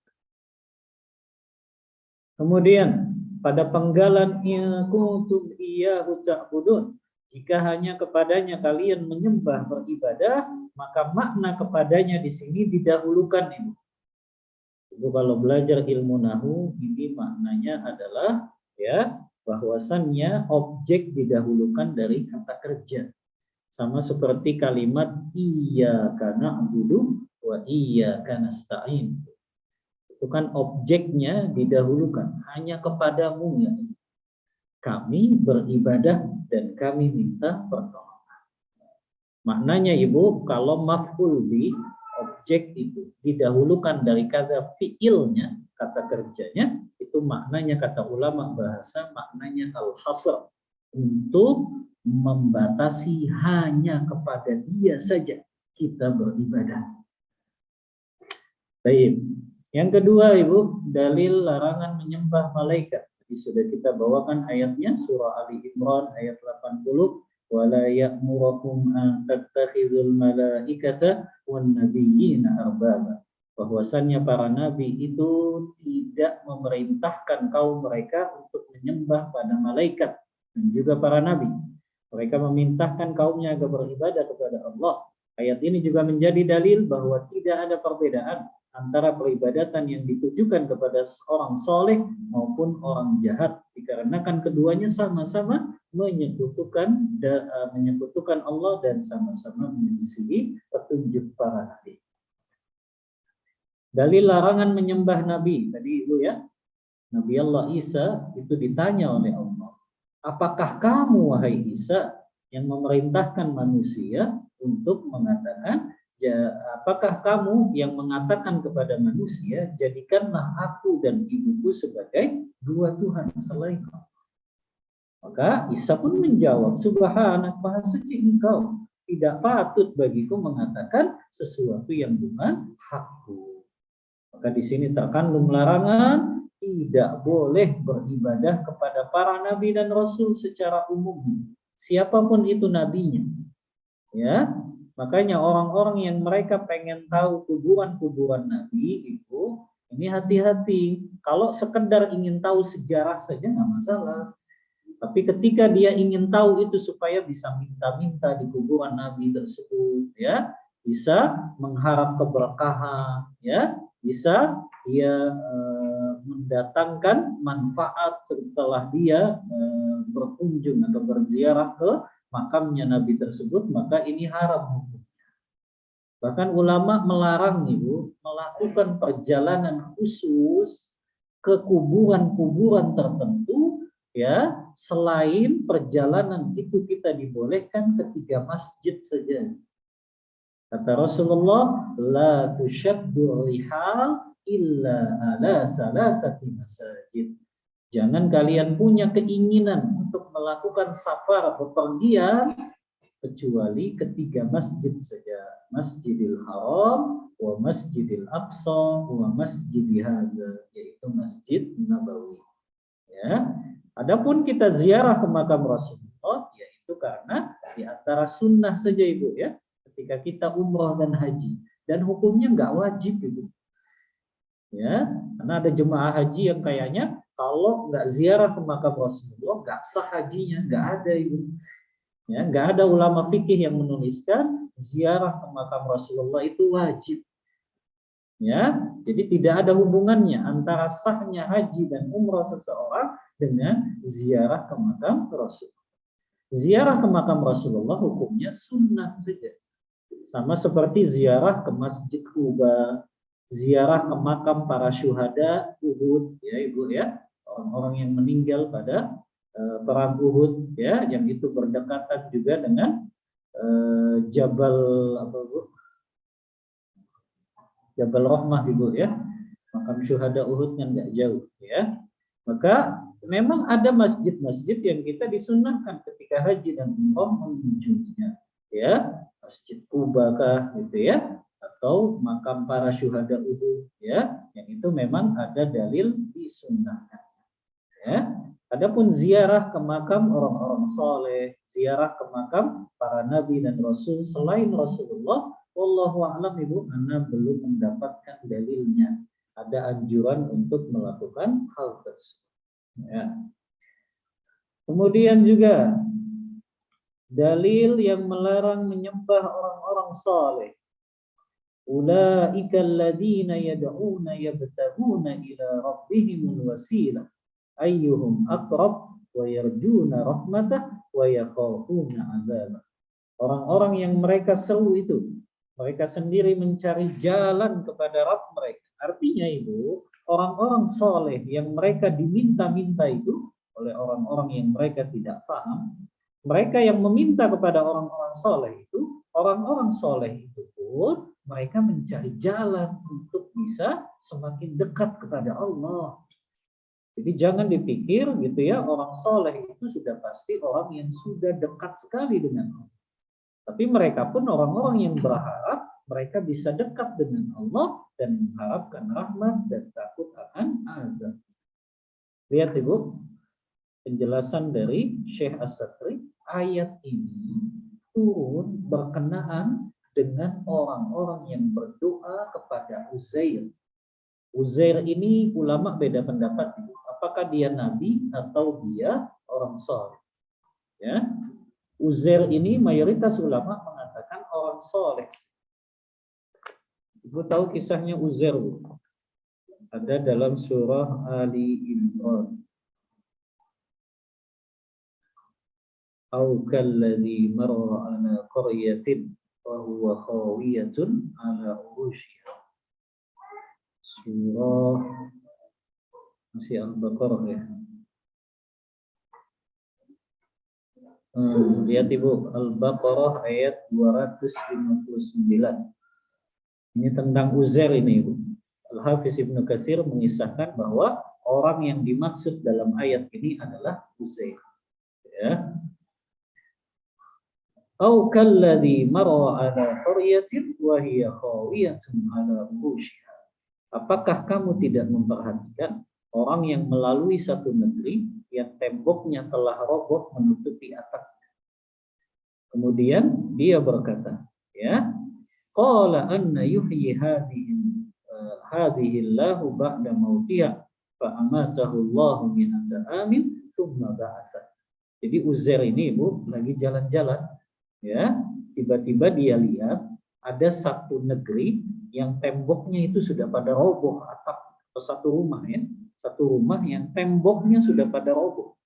Kemudian pada penggalan kuntum iyyahu ta'budun, jika hanya kepadanya kalian menyembah beribadah, maka makna kepadanya di sini didahulukan ini. Ibu kalau belajar ilmu nahu ini maknanya adalah ya bahwasannya objek didahulukan dari kata kerja. Sama seperti kalimat iyyaka na'budu wa iyyaka nasta'in. Itu kan objeknya didahulukan, hanya kepadamu ya kami beribadah dan kami minta pertolongan. Maknanya Ibu, kalau maf'ul bi objek itu didahulukan dari kata fiilnya, kata kerjanya, itu maknanya kata ulama bahasa maknanya al-hasr, untuk membatasi hanya kepada dia saja kita beribadah. Baik. Yang kedua Ibu, dalil larangan menyembah malaikat. Jadi sudah kita bawakan ayatnya surah Ali Imran ayat 80. Wala ya'murukum an tattakhidul malaikata wan nabiyyina arbaba. Bahwasannya para nabi itu tidak memerintahkan kaum mereka untuk menyembah pada malaikat dan juga para nabi. Mereka memerintahkan kaumnya agar beribadah kepada Allah. Ayat ini juga menjadi dalil bahwa tidak ada perbedaan antara peribadatan yang ditujukan kepada orang soleh maupun orang jahat, dikarenakan keduanya sama-sama menyekutukan Allah dan sama-sama menyelisihi petunjuk para nabi. Dalil larangan menyembah nabi tadi Ibu ya, Nabi Allah Isa itu ditanya oleh Allah, apakah kamu wahai Isa yang memerintahkan manusia untuk mengatakan, apakah kamu yang mengatakan kepada manusia, jadikanlah aku dan ibuku sebagai dua Tuhan selain Allah. Maka Isa pun menjawab, Subhanak, maha suci engkau, tidak patut bagiku mengatakan sesuatu yang bukan hakku. Maka di sini terkandung larangan tidak boleh beribadah kepada para nabi dan rasul secara umum, siapapun itu nabinya. Ya, makanya orang-orang yang mereka pengen tahu kuburan-kuburan nabi itu, ini hati-hati. Kalau sekedar ingin tahu sejarah saja nggak masalah. Tapi ketika dia ingin tahu itu supaya bisa minta-minta di kuburan nabi tersebut, ya, bisa mengharap keberkahan, ya, bisa dia mendatangkan manfaat setelah dia berkunjung atau berziarah ke makamnya Nabi tersebut, maka ini haram. Bahkan ulama melarang Ibu melakukan perjalanan khusus ke kuburan-kuburan tertentu, ya, selain perjalanan itu kita dibolehkan ke 3 masjid saja. Kata Rasulullah, la tushaddu rihal illa ala thalathati masajid. Jangan kalian punya keinginan untuk melakukan safar atau bepergian kecuali ke 3 masjid saja. Masjidil Haram, wa Masjidil Aqsa, wa Masjidil Hadza, yaitu Masjid Nabawi. Ya. Adapun kita ziarah ke makam Rasulullah, yaitu karena di antara sunnah saja Ibu, ya. Ketika kita umrah dan haji, dan hukumnya nggak wajib Ibu. Ya, karena ada jemaah haji yang kayaknya kalau nggak ziarah ke makam Rasulullah nggak sah hajinya, nggak ada Ibu. Ya, nggak ada ulama fikih yang menuliskan ziarah ke makam Rasulullah itu wajib. Ya, jadi tidak ada hubungannya antara sahnya haji dan umrah seseorang dengan ziarah ke makam Rasulullah. Ziarah ke makam Rasulullah hukumnya sunnah saja. Sama seperti ziarah ke Masjid Quba, ziarah ke makam para syuhada Uhud, ya Ibu, ya, orang-orang yang meninggal pada perang Uhud, ya, yang itu berdekatan juga dengan Jabal apa Bu? Jabal Rahmah Ibu, ya. Makam syuhada Uhud kan nggak jauh, ya. Maka memang ada masjid-masjid yang kita disunahkan ketika haji dan umrah mengunjunginya, ya. Masjid Quba kah, gitu, ya, atau makam para syuhada Uhud, ya, yang itu memang ada dalil disunnahkan, ya. Adapun ziarah ke makam orang-orang soleh, ziarah ke makam para nabi dan rasul selain Rasulullah, wallahu a'lam Ibu, Anda belum mendapatkan dalilnya. Ada anjuran untuk melakukan hal tersebut, ya. Kemudian juga dalil yang melarang menyembah orang-orang saleh. Ulaika alladziina yad'uuna yabtaghuna ila rabbihimul wasilah ayyuhum aqrab wa yarjuna rahmatah wa yakhafuna 'adzabah. Orang-orang yang mereka seru itu, mereka sendiri mencari jalan kepada Rabb mereka. Artinya Ibu, orang-orang soleh yang mereka diminta-minta itu oleh orang-orang yang mereka tidak paham, mereka yang meminta kepada orang-orang soleh itu, orang-orang soleh itu pun mereka mencari jalan untuk bisa semakin dekat kepada Allah. Jadi jangan dipikir gitu ya, orang soleh itu sudah pasti orang yang sudah dekat sekali dengan Allah. Tapi mereka pun orang-orang yang berharap mereka bisa dekat dengan Allah dan mengharapkan rahmat dan takut akan azab. Lihat Ibu, penjelasan dari Syekh As-Satri, ayat ini turun berkenaan dengan orang-orang yang berdoa kepada Uzair. Uzair ini ulama beda pendapat, apakah dia nabi atau dia orang saleh. Ya, Uzair ini mayoritas ulama mengatakan orang saleh. Ibu tahu kisahnya Uzair, Bu? Ada dalam surah Ali Imran. Au kalladzi marra ala qaryatin wa huwa khawiyatun ala urushiha. Surah masih Al-Baqarah, ya. Lihat Ibu, Al-Baqarah ayat 259. Ini tentang Uzair ini Ibu. Al-Hafiz Ibnu Katsir mengisahkan bahwa orang yang dimaksud dalam ayat ini adalah Uzair. Ya. Au kalladzi marra ala qaryatin wa hiya khawiyatun ala urushiha. Apakah kamu tidak memperhatikan orang yang melalui satu negeri yang temboknya telah roboh menutupi atapnya? Kemudian dia berkata, ya, qala anna yuhyi hadhihi Allahu ba'da mautiha fa amatahu Allahu mi'ata amin tsumma ba'atha. Jadi Uzair ini Ibu lagi jalan-jalan, ya, tiba-tiba dia lihat ada satu negeri yang temboknya itu sudah pada roboh atap, atau satu rumah ya, satu rumah yang temboknya sudah pada roboh.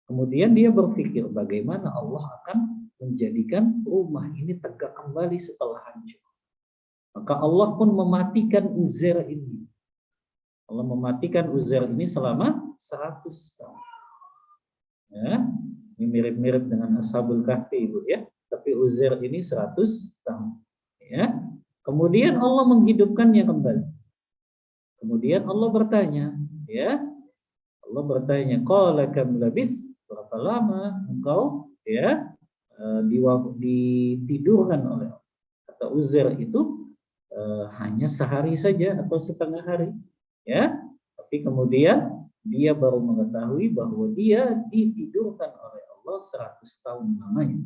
Kemudian dia berpikir bagaimana Allah akan menjadikan rumah ini tegak kembali setelah hancur. Maka Allah pun mematikan Uzair ini. Allah mematikan Uzair ini selama 100 tahun. Ya, ini mirip-mirip dengan Ashabul Kahfi Ibu ya. Tapi Uzair ini 100 tahun. Ya. Kemudian Allah menghidupkannya kembali. Kemudian Allah bertanya, ya. Allah bertanya, qala kam labis? Berapa lama engkau ya ditidurkan oleh Allah? Kata Uzair itu hanya sehari saja atau setengah hari. Ya. Tapi kemudian dia baru mengetahui bahwa dia ditidurkan oleh Allah 100 tahun lamanya.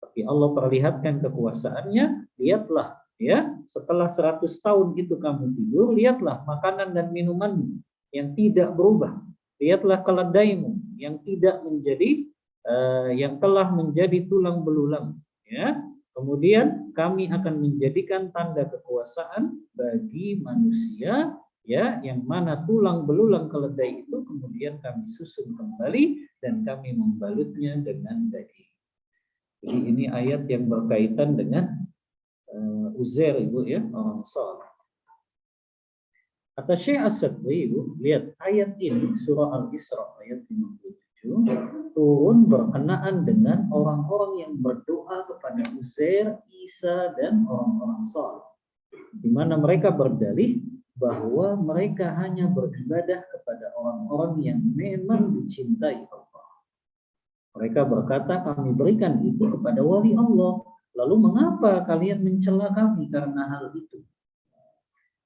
Tapi Allah perlihatkan kekuasaannya, lihatlah ya, setelah 100 tahun itu kamu tidur, lihatlah makanan dan minumanmu yang tidak berubah. Lihatlah keledaimu yang tidak menjadi yang telah menjadi tulang belulang ya. Kemudian kami akan menjadikan tanda kekuasaan bagi manusia ya, yang mana tulang belulang keledai itu kemudian kami susun kembali dan kami membalutnya dengan daging. Jadi ini ayat yang berkaitan dengan Uzair Ibu ya, orang saleh. Kata Syekh As-Sadri Ibu, lihat ayat ini surah Al-Isra ayat 57 turun berkenaan dengan orang-orang yang berdoa kepada Uzair, Isa dan orang-orang saleh. Di mana mereka berdalih bahwa mereka hanya beribadah kepada orang-orang yang memang dicintai Allah. Mereka berkata, kami berikan itu kepada wali Allah. Lalu mengapa kalian mencela kami karena hal itu?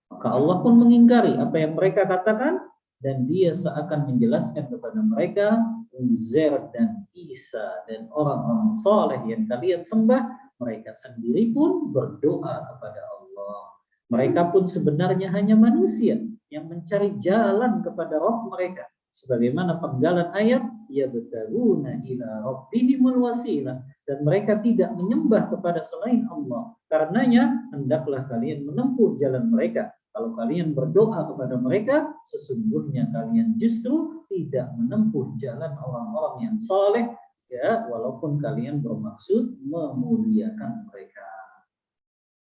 Maka Allah pun mengingkari apa yang mereka katakan, dan dia seakan menjelaskan kepada mereka, Uzair dan Isa dan orang-orang soleh yang kalian sembah, mereka sendiri pun berdoa kepada Allah. Mereka pun sebenarnya hanya manusia yang mencari jalan kepada roh mereka. Sebagaimana penggalan ayat, yabtaguna ila rabbihimul wasilah, dan mereka tidak menyembah kepada selain Allah. Karenanya hendaklah kalian menempuh jalan mereka. Kalau kalian berdoa kepada mereka, sesungguhnya kalian justru tidak menempuh jalan orang-orang yang saleh ya, walaupun kalian bermaksud memuliakan mereka.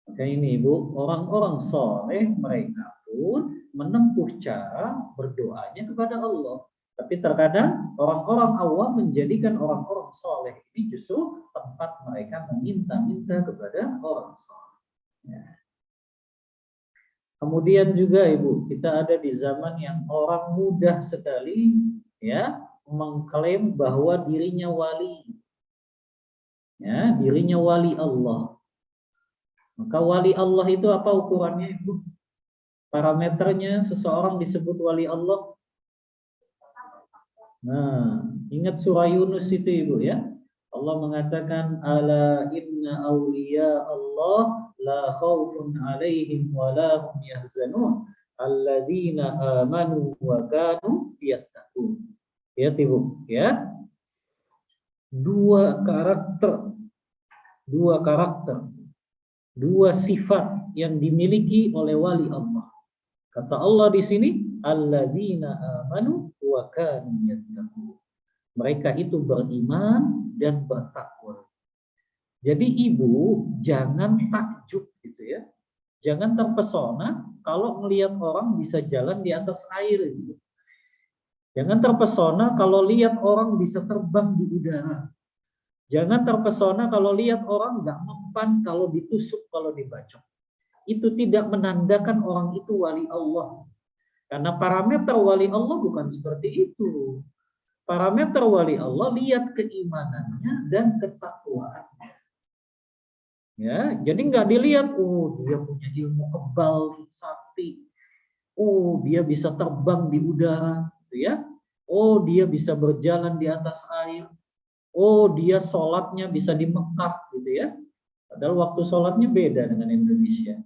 Maka ini Ibu, orang-orang saleh mereka pun menempuh cara berdoanya kepada Allah. Tapi terkadang orang-orang awam menjadikan orang-orang saleh ini justru tempat mereka meminta-minta kepada orang saleh. Ya. Kemudian juga Ibu, kita ada di zaman yang orang mudah sekali ya mengklaim bahwa dirinya wali. Ya, dirinya wali Allah. Maka wali Allah itu apa ukurannya Ibu? Parameternya seseorang disebut wali Allah. Nah, ingat surah Yunus itu Ibu ya. Allah mengatakan ala inna awliya Allah la khaufun alaihim wa la hum yahzanun alladzina amanu wa kanu yattaqun. Ya Ibu ya. Dua karakter, dua sifat yang dimiliki oleh wali Allah. Kata Allah di sini, alladzina amanu wa kanu yattaqun. Mereka itu beriman dan bertakwa. Jadi Ibu jangan takjub gitu ya. Jangan terpesona kalau melihat orang bisa jalan di atas air gitu. Jangan terpesona kalau lihat orang bisa terbang di udara. Jangan terpesona kalau lihat orang nggak mempan kalau ditusuk, kalau dibacok. Itu tidak menandakan orang itu wali Allah. Karena parameter wali Allah bukan seperti itu. Parameter wali Allah lihat keimanannya dan ketakwaannya. Ya, jadi nggak dilihat, oh dia punya ilmu kebal, sakti, oh dia bisa terbang di udara, gitu ya. Oh dia bisa berjalan di atas air. Oh dia sholatnya bisa di Mekah, gitu ya. Padahal waktu sholatnya beda dengan Indonesia.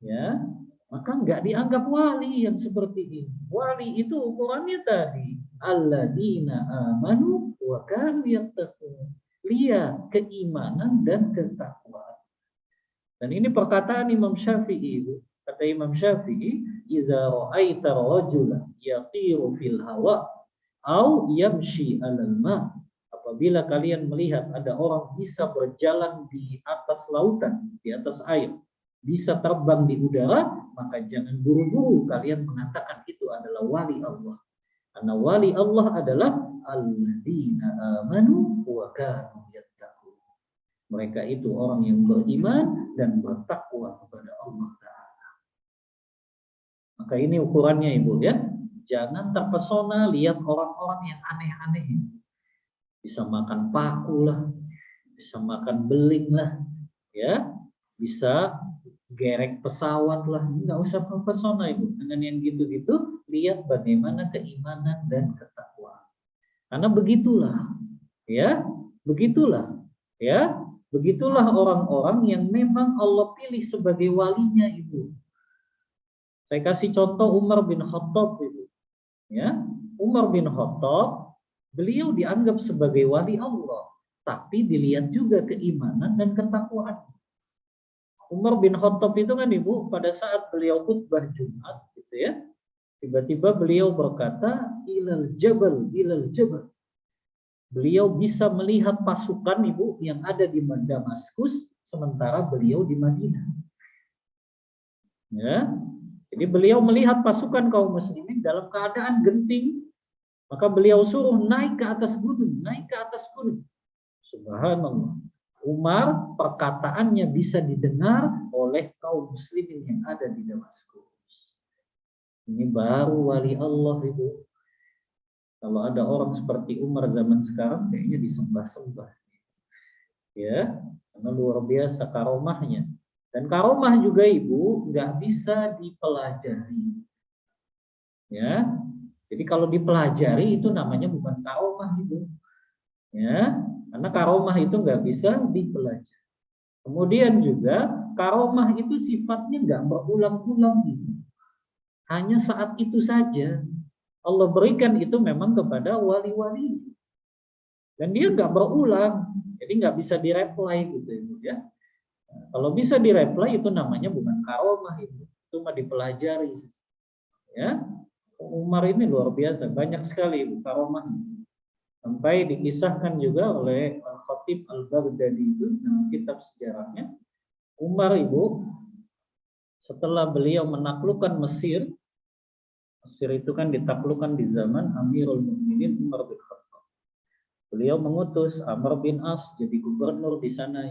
Ya, maka nggak dianggap wali yang seperti ini. Wali itu ukurannya tadi, alladzina amanu wa kanu yattaqun. Lihat keimanan dan ketakwaan. Dan ini perkataan Imam Syafi'i itu. Kata Imam Syafi'i, "Idza ra'aita rajulan yatiru fil hawa au yamshi 'alal ma." Apabila kalian melihat ada orang bisa berjalan di atas lautan, di atas air, bisa terbang di udara, maka jangan buru-buru kalian mengatakan itu adalah wali Allah. Karena wali Allah adalah alladzina amanu wa kanu yattaqun. Mereka itu orang yang beriman dan bertakwa kepada Allah Ta'ala. Maka ini ukurannya Ibu ya. Jangan terpesona lihat orang-orang yang aneh-aneh. Bisa makan paku lah, bisa makan beling lah, ya, bisa gerek pesawat lah. Nggak usah terpesona Ibu dengan yang gitu-gitu. Lihat bagaimana keimanan dan ketakwaan. Karena begitulah, ya, begitulah, ya. Begitulah orang-orang yang memang Allah pilih sebagai walinya Ibu. Saya kasih contoh Umar bin Khattab Ibu. Ya, Umar bin Khattab, beliau dianggap sebagai wali Allah, tapi dilihat juga keimanan dan ketakwaan. Umar bin Khattab itu kan Ibu, pada saat beliau khutbah Jumat gitu ya, tiba-tiba beliau berkata, ilal jabal, ilal jabal. Beliau bisa melihat pasukan Ibu yang ada di Damaskus sementara beliau di Madinah. Ya. Jadi beliau melihat pasukan kaum muslimin dalam keadaan genting, maka beliau suruh naik ke atas gunung, naik ke atas gunung. Subhanallah. Umar perkataannya bisa didengar oleh kaum muslimin yang ada di Damaskus. Ini baru wali Allah Ibu. Kalau ada orang seperti Umar zaman sekarang kayaknya disembah-sembah. Ya, karena luar biasa karomahnya. Dan karomah juga Ibu nggak bisa dipelajari. Ya, jadi kalau dipelajari itu namanya bukan karomah Ibu. Ya, karena karomah itu nggak bisa dipelajari. Kemudian juga karomah itu sifatnya nggak berulang-ulang Ibu. Hanya saat itu saja. Allah berikan itu memang kepada wali-wali. Dan dia nggak berulang, jadi nggak bisa direply gitu ya. Nah, kalau bisa direply itu namanya bukan karomah itu mah dipelajari. Ya, Umar ini luar biasa, banyak sekali karomah. Sampai dikisahkan juga oleh Al-Khatib Al-Baghdadi itu dalam kitab sejarahnya. Umar Ibu, setelah beliau menaklukkan Mesir, Mesir itu kan ditaklukkan di zaman Amirul Mukminin Umar bin Khattab. Beliau mengutus Amr bin As jadi gubernur di sana.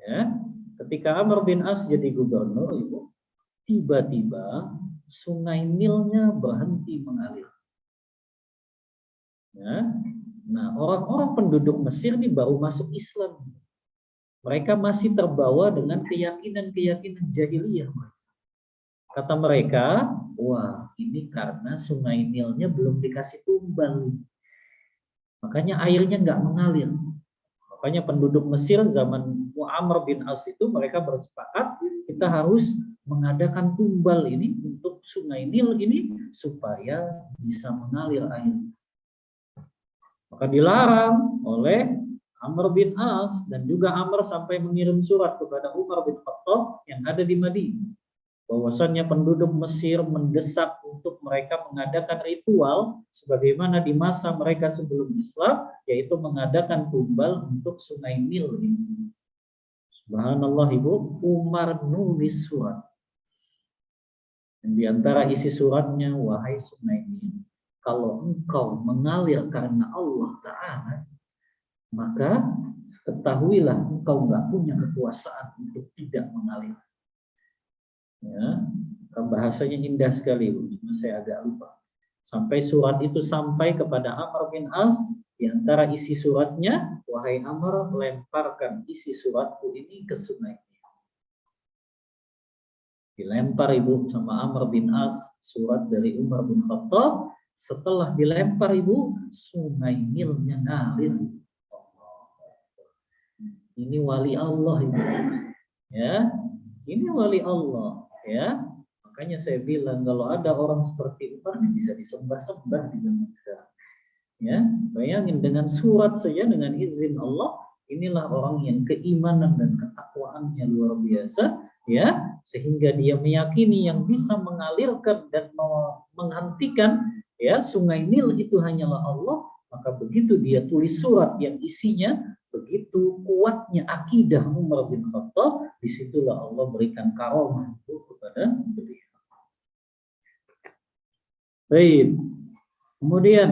Ya, ketika Amr bin As jadi gubernur, Ibu, tiba-tiba sungai Nilnya berhenti mengalir. Ya, nah orang-orang penduduk Mesir ini baru masuk Islam. Mereka masih terbawa dengan keyakinan-keyakinan jahiliyah. Kata mereka, wah ini karena sungai Nilnya belum dikasih tumbal. Makanya airnya nggak mengalir. Makanya penduduk Mesir zaman Amr bin As itu mereka bersepakat kita harus mengadakan tumbal ini untuk sungai Nil ini supaya bisa mengalir air. Maka dilarang oleh Amr bin As dan juga Amr sampai mengirim surat kepada Umar bin Khattab yang ada di Madinah. Bahwasannya penduduk Mesir mendesak untuk mereka mengadakan ritual sebagaimana di masa mereka sebelum Islam, yaitu mengadakan tumbal untuk sungai Nil ini. Subhanallah Ibu, Umar nulis surat. Dan di antara isi suratnya, wahai sungai Nil, kalau engkau mengalir karena Allah Ta'ala, maka ketahuilah engkau nggak punya kekuasaan untuk tidak mengalir. Ya, bahasanya indah sekali, cuma saya agak lupa. Sampai surat itu sampai kepada Amr bin As, di antara isi suratnya, wahai Amr, lemparkan isi suratku ini ke sungai. Dilempar Ibu sama Amr bin As surat dari Umar bin Khattab. Setelah dilempar Ibu, sungai Nilnya ngalir. Ini wali Allah Ibu. Ya, ini wali Allah. Ya, makanya saya bilang kalau ada orang seperti Umar bisa disembah-sembah di zaman sekarang. Ya, bayangin dengan surat saja dengan izin Allah Inilah orang yang keimanan dan ketakwaannya luar biasa, ya, sehingga dia meyakini yang bisa mengalirkan dan menghentikan, ya, sungai Nil itu hanyalah Allah. Maka begitu dia tulis surat yang isinya begitu kuatnya akidah Umar bin Khattab, disitulah Allah berikan karomah itu kepada beliau. Baik. Kemudian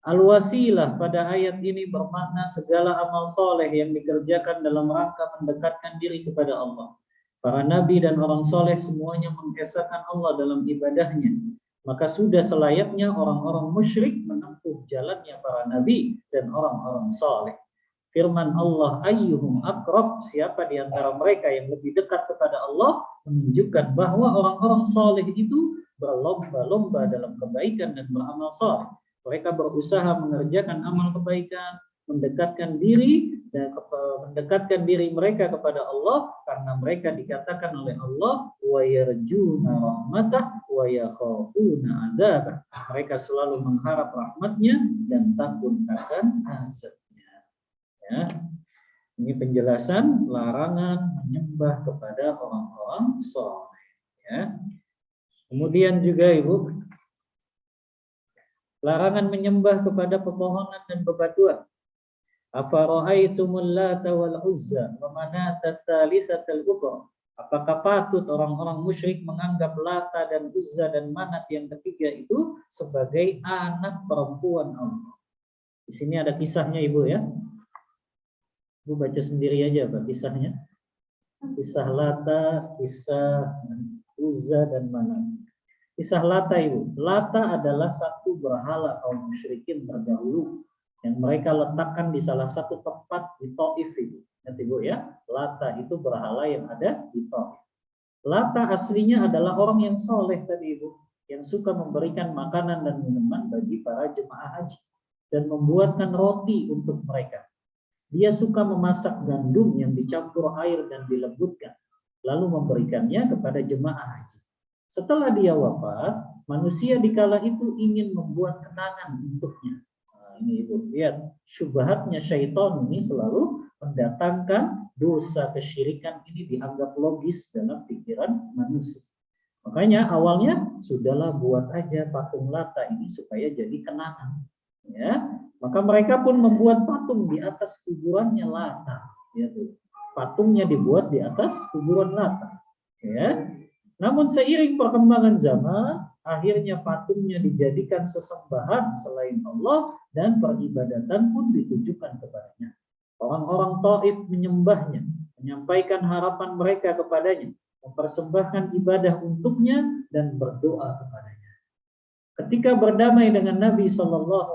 al-wasilah pada ayat ini bermakna segala amal soleh yang dikerjakan dalam rangka mendekatkan diri kepada Allah. Para nabi dan orang soleh semuanya mengesahkan Allah dalam ibadahnya. Maka sudah selayaknya orang-orang musyrik menempuh jalannya para nabi dan orang-orang soleh. Firman Allah, ayyuhum aqrab, siapa di antara mereka yang lebih dekat kepada Allah, menunjukkan bahwa orang-orang soleh itu berlomba-lomba dalam kebaikan dan beramal soleh. Mereka berusaha mengerjakan amal kebaikan, mendekatkan diri mereka kepada Allah, karena mereka dikatakan oleh Allah wa yarjuna rahmatah wa yakhafuna adzabah. Mereka selalu mengharap rahmatnya dan takut akan azabnya. Ya. Ini penjelasan larangan menyembah kepada orang-orang saleh. Ya. Kemudian juga Ibu, larangan menyembah kepada pepohonan dan bebatuan. Afara'aitumul Lata wal Uzza wa Manata tsalitsatal ukhra. Apakah patut orang-orang musyrik menganggap Lata dan Uzza dan Manat yang ketiga itu sebagai anak perempuan Allah? Di sini ada kisahnya Ibu ya. Ibu baca sendiri aja Pak kisahnya. Kisah Lata, kisah Uzza dan Manat. Kisah Lata Ibu. Lata adalah satu berhala kaum musyrikin terdahulu yang mereka letakkan di salah satu tempat di Taif Ibu. Ingat Ibu ya, Lata itu berhala yang ada di Taif. Lata aslinya adalah orang yang soleh tadi Ibu, yang suka memberikan makanan dan minuman bagi para jemaah haji dan membuatkan roti untuk mereka. Dia suka memasak gandum yang dicampur air dan dilembutkan, lalu memberikannya kepada jemaah haji. Setelah dia wafat, manusia di kala itu ingin membuat kenangan untuknya. Nah, ini Ibu lihat, syubhatnya syaitan ini selalu mendatangkan dosa kesyirikan ini dianggap logis dalam pikiran manusia. Makanya awalnya sudahlah buat aja patung Lata ini supaya jadi kenangan. Ya, maka mereka pun membuat patung di atas kuburannya Lata. Ya, patungnya dibuat di atas kuburan Lata. Ya. Namun seiring perkembangan zaman, akhirnya patungnya dijadikan sesembahan selain Allah dan peribadatan pun ditujukan kepadanya. Orang-orang Taif menyembahnya, menyampaikan harapan mereka kepadanya, mempersembahkan ibadah untuknya dan berdoa kepadanya. Ketika berdamai dengan Nabi SAW,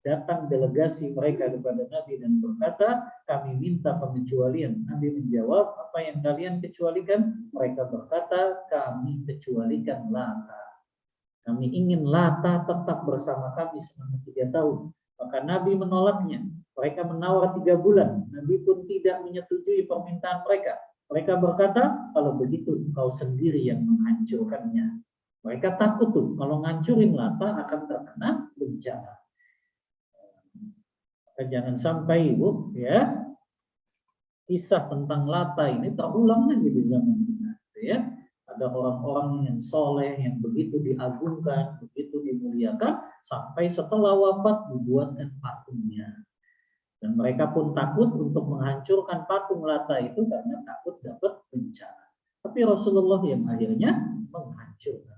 datang delegasi mereka kepada Nabi dan berkata, kami minta pengecualian. Nabi menjawab, apa yang kalian kecualikan? Mereka berkata, kami kecualikan Lata. Kami ingin Lata tetap bersama kami selama 3 tahun. Maka Nabi menolaknya. Mereka menawar 3 bulan. Nabi pun tidak menyetujui permintaan mereka. Mereka berkata, kalau begitu engkau sendiri yang menghancurkannya. Mereka takut tuh, kalau ngancurin Lata akan terkena bencana. Jangan sampai Ibu ya kisah tentang Lata ini terulang lagi di zaman kita ya. Ada orang-orang yang soleh yang begitu diagungkan, begitu dimuliakan sampai setelah wafat dibuatkan patungnya. Dan mereka pun takut untuk menghancurkan patung Lata itu karena takut dapat bencana. Tapi Rasulullah yang akhirnya menghancurkan.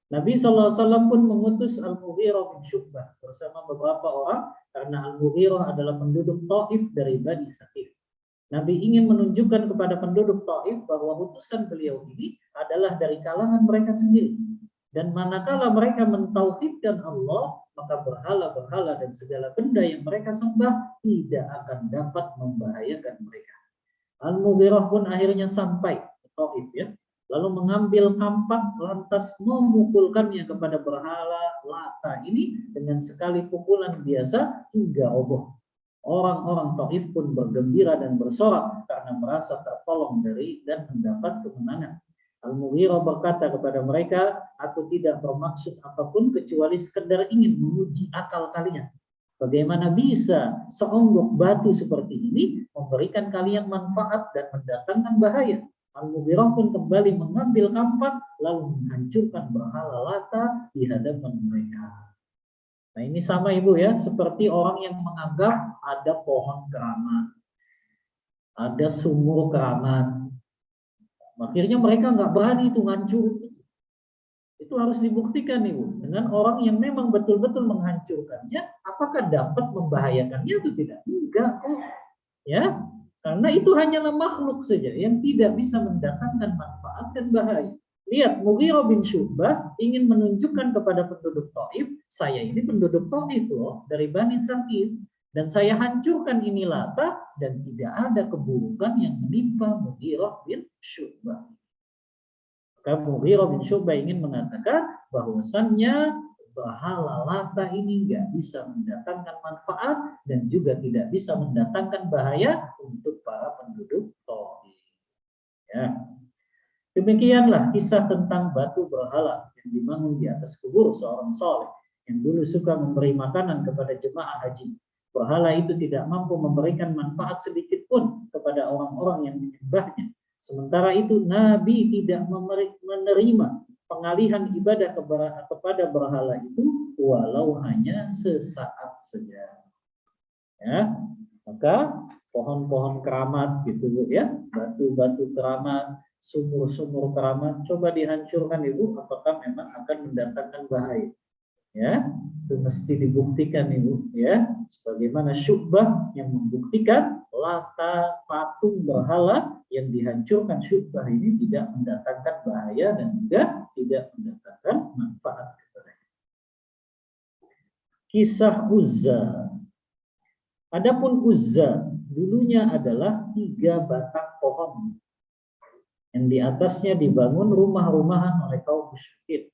Nabi SAW pun mengutus Al-Mughirah bin Syu'bah bersama beberapa orang karena Al-Mughirah adalah penduduk Taif dari Bani Saqif. Nabi ingin menunjukkan kepada penduduk Taif bahwa utusan beliau ini adalah dari kalangan mereka sendiri. Dan manakala mereka mentauhidkan Allah, maka berhala-berhala dan segala benda yang mereka sembah tidak akan dapat membahayakan mereka. Al-Mughirah pun akhirnya sampai ke Taif ya. Lalu mengambil kampak lantas memukulkannya kepada berhala Lata ini dengan sekali pukulan biasa hingga roboh. Orang-orang Taif pun bergembira dan bersorak karena merasa tertolong dari dan mendapat kemenangan. Al-Mughirah berkata kepada mereka, aku tidak bermaksud apapun kecuali sekedar ingin menguji akal kalian. Bagaimana bisa seonggok batu seperti ini memberikan kalian manfaat dan mendatangkan bahaya? Al-Mughirah pun kembali mengambil kampak lalu menghancurkan berhala Lata di hadapan mereka. Nah ini sama Ibu ya, seperti orang yang menganggap ada pohon keramat, ada sumur keramat. Akhirnya mereka nggak berani itu ngancurin. Itu harus dibuktikan Ibu dengan orang yang memang betul-betul menghancurkannya, apakah dapat membahayakannya atau tidak? Enggak kok. Ya, karena itu hanyalah makhluk saja yang tidak bisa mendatangkan manfaat dan bahaya. Lihat, Mughirah bin Syu'bah ingin menunjukkan kepada penduduk Taif, saya ini penduduk Taif loh, dari Bani Saqif, dan saya hancurkan ini Lata, dan tidak ada keburukan yang menimpa Mughirah bin Syu'bah. Maka Mughirah bin Syu'bah ingin mengatakan bahwasannya berhala Lata ini nggak bisa mendatangkan manfaat dan juga tidak bisa mendatangkan bahaya untuk para penduduk Taif. Ya. Demikianlah kisah tentang batu berhala yang dibangun di atas kubur seorang soleh yang dulu suka memberi makanan kepada jemaah haji. Berhala itu tidak mampu memberikan manfaat sedikit pun kepada orang-orang yang menyembahnya. Sementara itu Nabi tidak menerima pengalihan ibadah kepada berhala itu walau hanya sesaat saja. Ya, maka pohon-pohon keramat gitu ya, batu-batu keramat, sumur-sumur keramat coba dihancurkan Ibu, apakah memang akan mendatangkan bahaya? Ya, itu mesti dibuktikan Ibu ya, sebagaimana Syu'bah yang membuktikan Lata patung berhala yang dihancurkan Syu'bah ini tidak mendatangkan bahaya dan juga tidak mendatangkan manfaat kepadanya. Kisah Uzza. Adapun Uzza dulunya adalah 3 batang pohon yang di atasnya dibangun rumah-rumahan oleh kaum musyrikin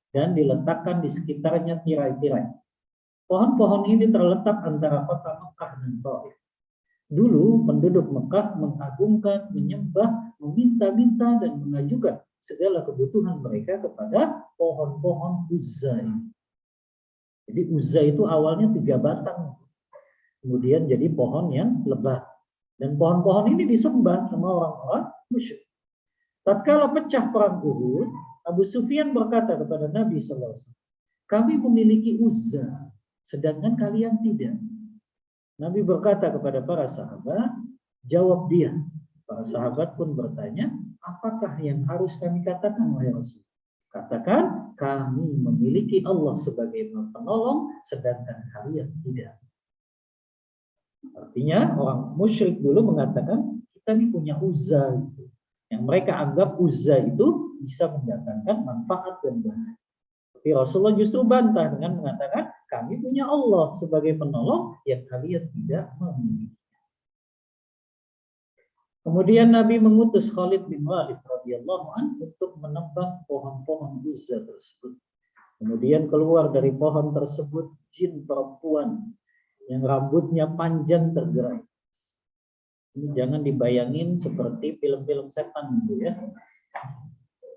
dan diletakkan di sekitarnya tirai-tirai. Pohon-pohon ini terletak antara kota Mekah dan Taif. Dulu penduduk Mekah mengagungkan, menyembah, meminta-minta dan mengajukan segala kebutuhan mereka kepada pohon-pohon Uzza ini. Jadi Uzza itu awalnya 3 batang, kemudian jadi pohon yang lebat. Dan pohon-pohon ini disembah sama orang-orang musyrik. Tatkala pecah perang Uhud, Abu Sufyan berkata kepada Nabi SAW, kami memiliki Uzza, sedangkan kalian tidak. Nabi berkata kepada para sahabat, jawab dia. Para sahabat pun bertanya, apakah yang harus kami katakan wahai Rasul? Katakan, kami memiliki Allah sebagai penolong, sedangkan kalian tidak. Artinya orang musyrik dulu mengatakan, kita ini punya Uzza. Yang mereka anggap Uzza itu bisa mendatangkan manfaat dan bahaya. Tapi Rasulullah justru bantah dengan mengatakan, kami punya Allah sebagai penolong yang kalian tidak memiliki. Kemudian Nabi mengutus Khalid bin Walid radhiyallahu anhu untuk menebang pohon-pohon Uzza tersebut. Kemudian keluar dari pohon tersebut jin perempuan yang rambutnya panjang tergerai. Ini jangan dibayangin seperti film-film setan gitu ya.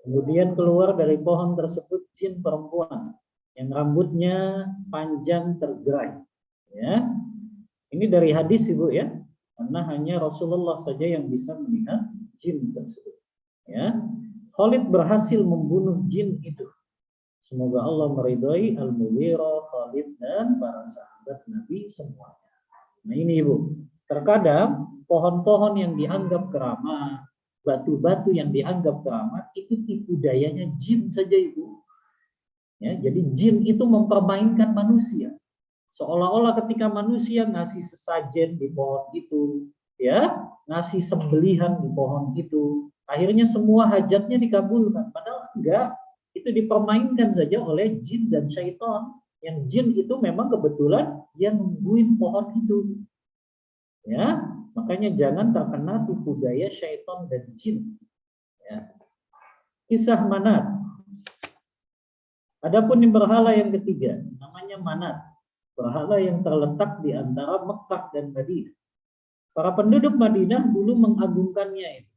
Kemudian keluar dari pohon tersebut jin perempuan yang rambutnya panjang tergerai. Ya, ini dari hadis Ibu ya, karena hanya Rasulullah saja yang bisa melihat jin tersebut. Ya, Khalid berhasil membunuh jin itu. Semoga Allah meridhai Al-Mughirah, Khalid dan para sahabat Nabi semuanya. Nah ini Ibu, terkadang pohon-pohon yang dianggap keramat, batu-batu yang dianggap keramat itu tipu dayanya jin saja Ibu. Ya, jadi jin itu mempermainkan manusia. Seolah-olah ketika manusia ngasih sesajen di pohon itu, ya, ngasih sembelihan di pohon itu, akhirnya semua hajatnya dikabulkan. Padahal enggak, itu dipermainkan saja oleh jin dan syaitan. Yang jin itu memang kebetulan dia nungguin pohon itu. Ya, makanya jangan terkena tipu daya syaitan dan jin. Ya. Kisah Manat. Adapun berhala yang ketiga, namanya Manat. Berhala yang terletak di antara Mekah dan Madinah. Para penduduk Madinah dulu mengagungkannya itu.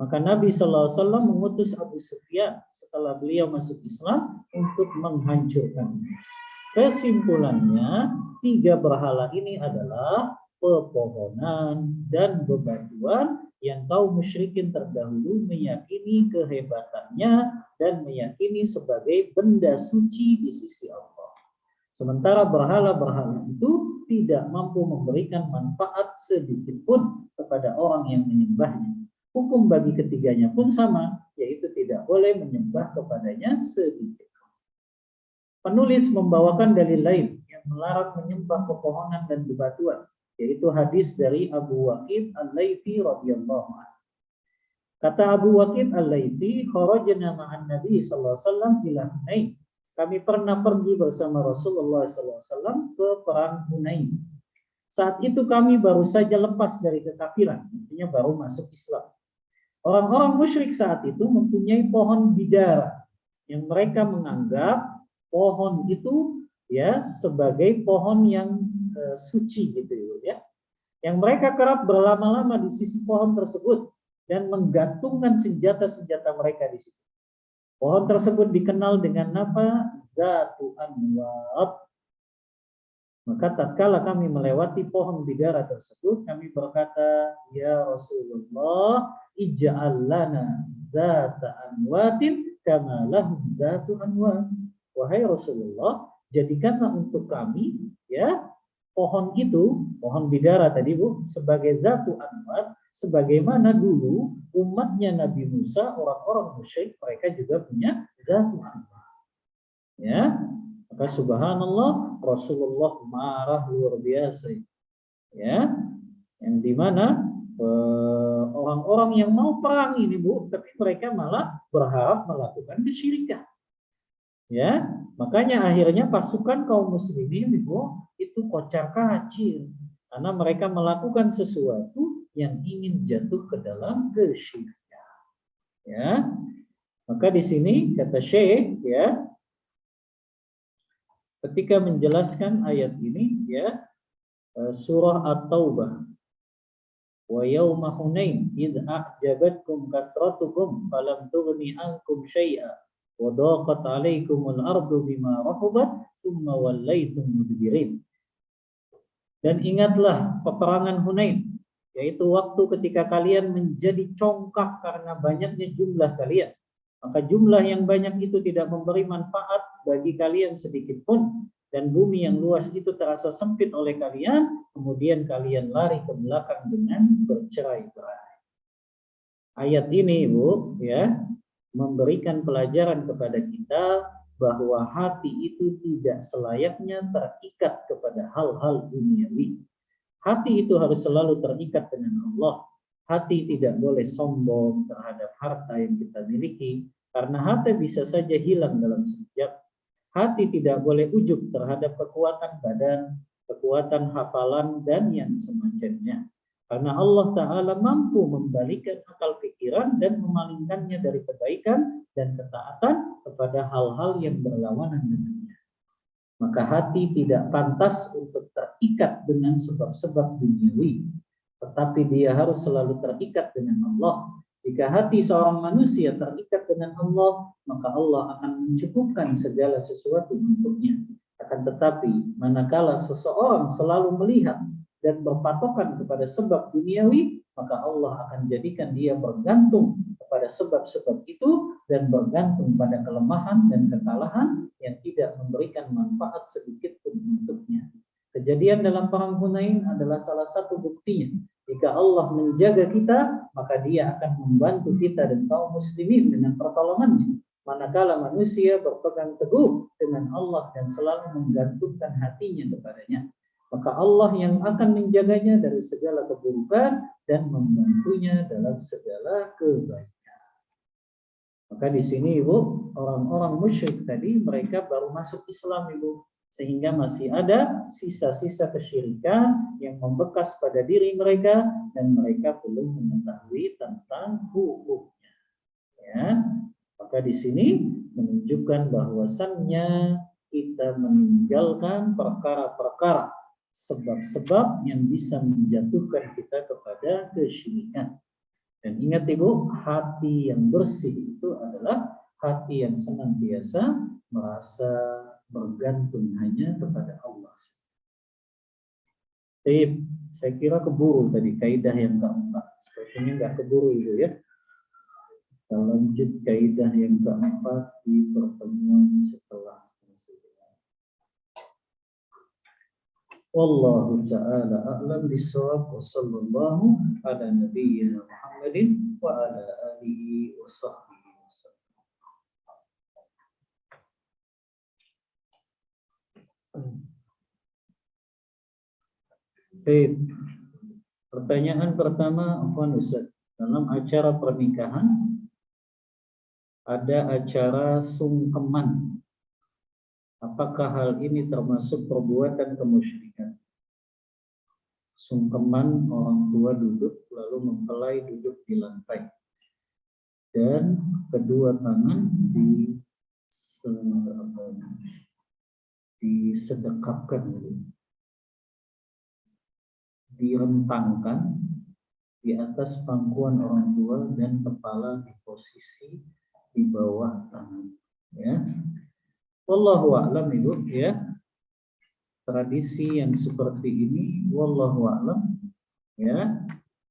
Maka Nabi SAW mengutus Abu Sufyan setelah beliau masuk Islam untuk menghancurkannya. Kesimpulannya, tiga berhala ini adalah pepohonan dan bebatuan yang kaum musyrikin terdahulu meyakini kehebatannya dan meyakini sebagai benda suci di sisi Allah. Sementara berhala-berhala itu tidak mampu memberikan manfaat sedikit pun kepada orang yang menyembahnya. Hukum bagi ketiganya pun sama, yaitu tidak boleh menyembah kepadanya sedikit. Penulis membawakan dalil lain yang melarang menyembah pepohonan dan bebatuan, yaitu hadis dari Abu Waqid Al-Laythi radhiyallahu anhu. Kata Abu Waqid Al-Laythi, "Kharajna ma'an Nabi sallallahu alaihi wasallam ila Hunain." Kami pernah pergi bersama Rasulullah sallallahu alaihi wasallam ke perang Hunain. Saat itu kami baru saja lepas dari kekafiran, artinya baru masuk Islam. Orang-orang musyrik saat itu mempunyai pohon bidara yang mereka menganggap pohon itu ya sebagai pohon yang suci gitu ya. Yang mereka kerap berlama-lama di sisi pohon tersebut dan menggantungkan senjata-senjata mereka di situ. Pohon tersebut dikenal dengan nama Zatu Anwat. Maka tatkala kami melewati pohon bidara tersebut, kami berkata, "Ya Rasulullah, ij'al lana Zata Anwatin kama lahum Zatu Anwat." Wahai Rasulullah, jadikanlah untuk kami ya pohon itu, pohon bidara tadi Bu, sebagai Zatu Anwat, sebagaimana dulu umatnya Nabi Musa, orang-orang musyrik, mereka juga punya Zatu Anwat. Ya, maka subhanallah, Rasulullah marah luar biasa. Ya, yang dimana orang-orang yang mau perang ini Bu, tapi mereka malah berharap melakukan kesyirikan. Ya, makanya akhirnya pasukan kaum muslimin itu kocar kacir karena mereka melakukan sesuatu yang ingin jatuh ke dalam kesyirikan. Ya, maka di sini kata Syekh ya, ketika menjelaskan ayat ini ya, surah At-Taubah, wa yauma Hunain id a'jabatkum kathratukum falam tughni ankum syai'a wa daqat 'alaikumul ardu bima rahabat tsumma wallaytum mudbirin. Dan ingatlah peperangan Hunain, yaitu waktu ketika kalian menjadi congkak karena banyaknya jumlah kalian. Maka jumlah yang banyak itu tidak memberi manfaat bagi kalian sedikit pun, dan bumi yang luas itu terasa sempit oleh kalian, kemudian kalian lari ke belakang dengan bercerai-berai. Ayat ini Ibu ya memberikan pelajaran kepada kita bahwa hati itu tidak selayaknya terikat kepada hal-hal duniawi. Hati itu harus selalu terikat dengan Allah. Hati tidak boleh sombong terhadap harta yang kita miliki, karena harta bisa saja hilang dalam sekejap. Hati tidak boleh ujub terhadap kekuatan badan, kekuatan hafalan, dan yang semacamnya. Karena Allah Ta'ala mampu membalikkan akal pikiran dan memalingkannya dari kebaikan dan ketaatan kepada hal-hal yang berlawanan dengannya. Maka hati tidak pantas untuk terikat dengan sebab-sebab duniawi, tetapi dia harus selalu terikat dengan Allah. Jika hati seorang manusia terikat dengan Allah, maka Allah akan mencukupkan segala sesuatu untuknya. Akan tetapi, manakala seseorang selalu melihat dan berpatokan kepada sebab duniawi, maka Allah akan jadikan dia bergantung kepada sebab-sebab itu dan bergantung pada kelemahan dan kekalahan yang tidak memberikan manfaat sedikit pun untuknya. Kejadian dalam perang Hunain adalah salah satu buktinya. Jika Allah menjaga kita, maka Dia akan membantu kita dan kaum muslimin dengan pertolongannya. Manakala manusia berpegang teguh dengan Allah dan selalu menggantungkan hatinya kepadanya, maka Allah yang akan menjaganya dari segala keburukan dan membantunya dalam segala kebaikan. Maka di sini Ibu, orang-orang musyrik tadi mereka baru masuk Islam Ibu, sehingga masih ada sisa-sisa kesyirikan yang membekas pada diri mereka dan mereka belum mengetahui tentang hukumnya. Ya, maka di sini menunjukkan bahwasannya kita meninggalkan perkara-perkara sebab-sebab yang bisa menjatuhkan kita kepada kesyirikan. Dan ingat Ibu, hati yang bersih itu adalah hati yang senantiasa merasa bergantung hanya kepada Allah. Saya kira keburu tadi kaidah yang keempat. Sepertinya nggak keburu itu ya. Kita lanjut kaidah yang keempat di pertemuan setelah. Wallahu ta'ala a'lam bishawab wa sallallahu ala nabiyyina Muhammadin wa ala alihi wa sahbihi wasallam. Baik. Pertanyaan pertama, Ustaz, dalam acara pernikahan ada acara sungkeman. Apakah hal ini termasuk perbuatan kemusyrikan? Sungkeman, orang tua duduk lalu mempelai duduk di lantai dan kedua tangan disedekapkan, direntangkan di atas pangkuan orang tua dan kepala di posisi di bawah tangan, ya. Wallahu a'lam itu ya. Tradisi yang seperti ini wallahu a'lam ya,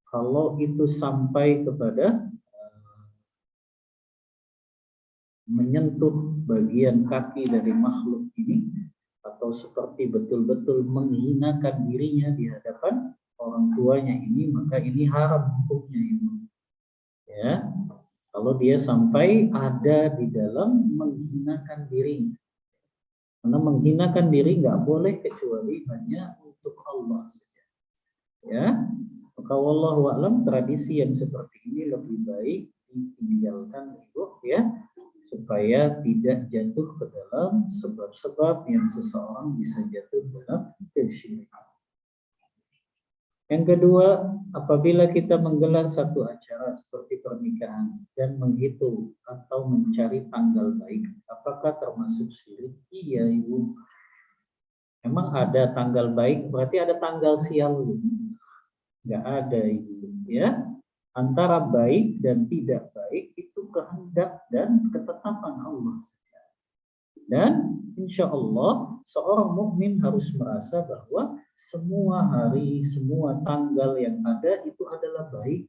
kalau itu sampai kepada menyentuh bagian kaki dari makhluk ini atau seperti betul-betul menghinakan dirinya di hadapan orang tuanya ini, maka ini haram hukumnya ini ya. Kalau dia sampai ada di dalam menghinakan dirinya. Karena menghinakan diri nggak boleh kecuali hanya untuk Allah saja. Ya, maka wallahu a'lam tradisi yang seperti ini lebih baik ditinggalkan itu ya, supaya tidak jatuh ke dalam sebab-sebab yang seseorang bisa jatuh dalam kesyirikan. Yang kedua, apabila kita menggelar satu acara seperti pernikahan dan menghitung atau mencari tanggal baik, apakah termasuk syirik? Iya, Ibu. Memang ada tanggal baik, berarti ada tanggal sial. Nggak ada, Ibu. Ya, antara baik dan tidak baik itu kehendak dan ketetapan Allah. Dan insya Allah seorang mukmin harus merasa bahwa semua hari, semua tanggal yang ada itu adalah baik.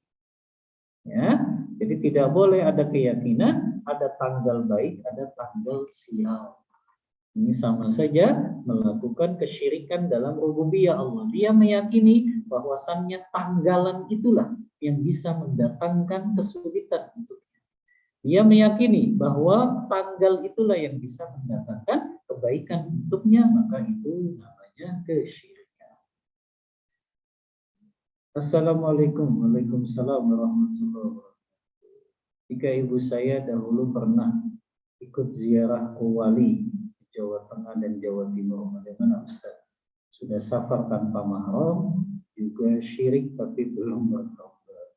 Ya, jadi tidak boleh ada keyakinan ada tanggal baik, ada tanggal sial. Ini sama saja melakukan kesyirikan dalam rububiyah Allah. Dia meyakini bahwasannya tanggalan itulah yang bisa mendatangkan kesulitan untuk dia meyakini bahwa tanggal itulah yang bisa mendatangkan kebaikan untuknya, maka itu namanya kesyirikan. Assalamualaikum Waalaikumsalam warahmatullahi wabarakatuh. Jika ibu saya dahulu pernah ikut ziarah ke wali di Jawa Tengah dan Jawa Timur, bagaimana Ustaz? Sudah safar tanpa mahram, juga syirik tapi belum bertobat.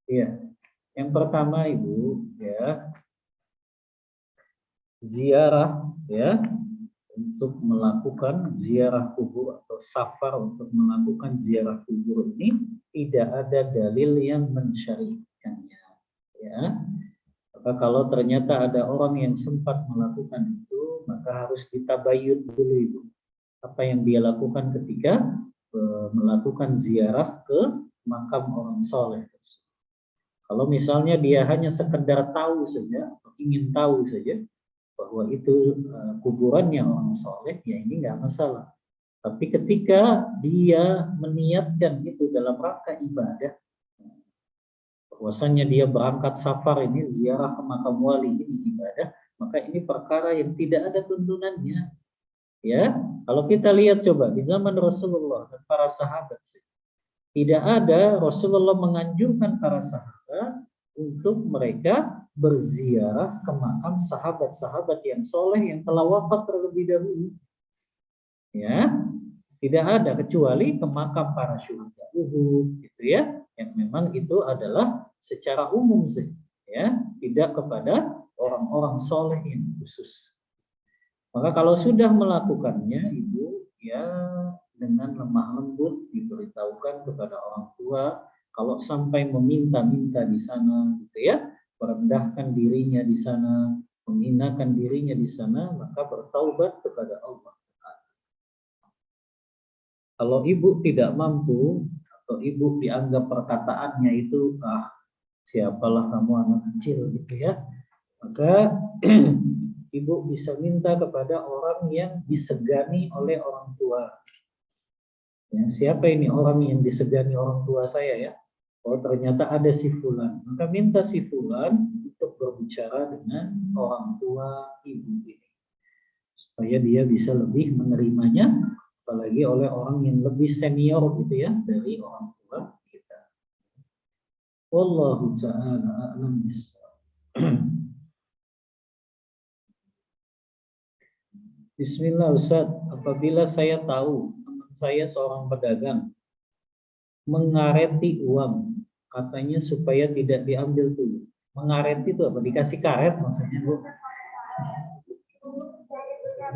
Iya. Yang pertama Ibu ya, ziarah ya, untuk melakukan ziarah kubur atau safar untuk melakukan ziarah kubur ini tidak ada dalil yang mensyariatkannya ya. Maka kalau ternyata ada orang yang sempat melakukan itu, maka harus ditabayun dulu Ibu apa yang dia lakukan ketika melakukan ziarah ke makam orang soleh. Kalau misalnya dia hanya sekedar tahu saja, atau ingin tahu saja bahwa itu kuburannya orang soleh, ya ini nggak masalah. Tapi ketika dia meniatkan itu dalam rangka ibadah, bahwasannya dia berangkat safar ini, ziarah ke makam wali ini ibadah, maka ini perkara yang tidak ada tuntunannya. Ya, kalau kita lihat coba di zaman Rasulullah dan para sahabat, tidak ada Rasulullah menganjurkan para sahabat untuk mereka berziarah ke makam sahabat-sahabat yang soleh yang telah wafat terlebih dahulu. Ya, tidak ada kecuali ke makam para syuhada Uhud, gitu ya, yang memang itu adalah secara umum sih, ya, tidak kepada orang-orang soleh yang khusus. Maka kalau sudah melakukannya, Ibu, ya dengan lemah lembut diberitahukan kepada orang tua, kalau sampai meminta-minta di sana, gitu ya, merendahkan dirinya di sana, menghinakan dirinya di sana, maka bertaubat kepada Allah. Kalau ibu tidak mampu atau ibu dianggap perkataannya itu siapalah kamu anak kecil gitu ya, maka ibu bisa minta kepada orang yang disegani oleh orang tua. Ya, siapa ini orang yang disegani orang tua saya ya? Oh ternyata ada si fulan. Maka minta si fulan untuk berbicara dengan orang tua ibu ini. Supaya dia bisa lebih menerimanya, apalagi oleh orang yang lebih senior gitu ya dari orang tua kita. Wallahu ta'ala a'lam bishawab. Bismillah Ustaz, apabila saya tahu teman saya seorang pedagang mengareti uang, katanya supaya tidak diambil dulu. Mengareti itu apa? Dikasih karet maksudnya Bu?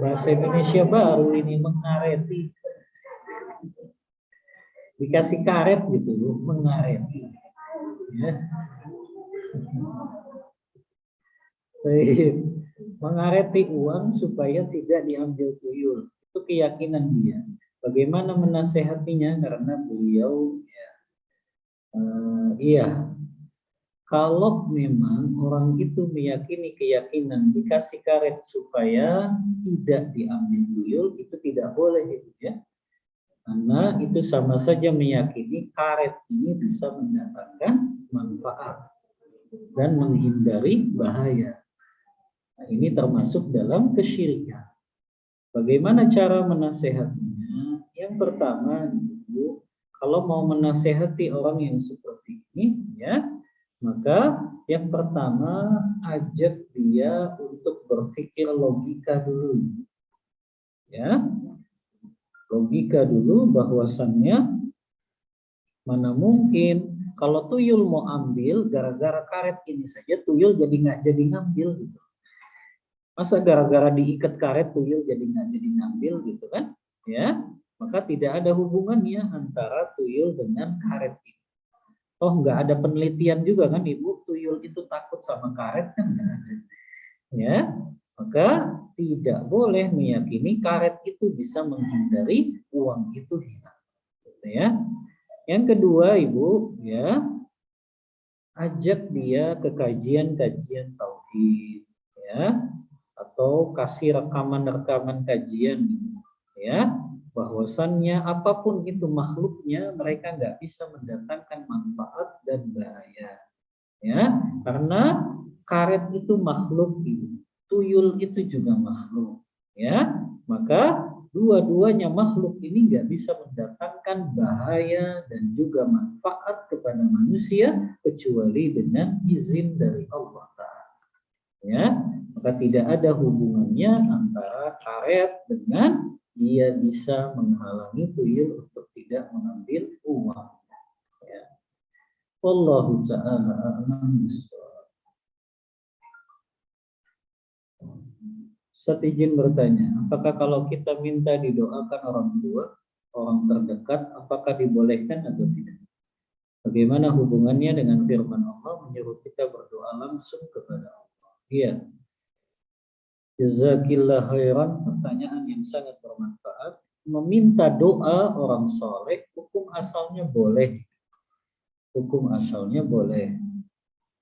Bahasa Indonesia baru ini, mengareti. Dikasih karet gitu Bu, mengareti. Ya. Mengareti uang supaya tidak diambil tuyul. Itu keyakinan dia. Bagaimana menasehatinya? Karena beliau iya, kalau memang orang itu meyakini keyakinan dikasih karet supaya tidak diambil tuyul, itu tidak boleh itu ya. Karena itu sama saja meyakini karet ini bisa mendatangkan manfaat dan menghindari bahaya. Nah, ini termasuk dalam kesyirikan. Bagaimana cara menasehatinya? Yang pertama, Ibu, kalau mau menasehati orang yang seperti ini, ya, maka yang pertama ajak dia untuk berpikir logika dulu, ya, logika dulu bahwasannya mana mungkin kalau tuyul mau ambil gara-gara karet ini saja tuyul nggak jadi ngambil gitu. Masa gara-gara diikat karet tuyul jadi nggak jadi ngambil gitu kan? Ya, maka tidak ada hubungannya antara tuyul dengan karet itu. Oh, nggak ada penelitian juga kan Ibu, tuyul itu takut sama karet kan nggak ada. Ya, maka tidak boleh meyakini karet itu bisa menghindari uang itu hilang. Gitu ya. Yang kedua Ibu, ya, ajak dia ke kajian-kajian tauhid, ya, atau kasih rekaman-rekaman kajian, ya, bahwasannya apapun itu makhluknya mereka nggak bisa mendatangkan manfaat dan bahaya, ya, karena karet itu makhluk, tuyul itu juga makhluk, ya, maka dua-duanya makhluk ini nggak bisa mendatangkan bahaya dan juga manfaat kepada manusia kecuali dengan izin dari Allah Ta'ala. Ya, maka tidak ada hubungannya antara karet dengan dia bisa menghalangi tuyul untuk tidak mengambil uang. Ya. Wallahu ta'ala a'lam bishawab. Ustaz izin bertanya, apakah kalau kita minta didoakan orang tua, orang terdekat, apakah dibolehkan atau tidak? Bagaimana hubungannya dengan firman Allah menyuruh kita berdoa langsung kepada Allah? Iya. Jazakillah khairan, pertanyaan yang sangat bermanfaat. Meminta doa orang soleh, hukum asalnya boleh. Hukum asalnya boleh.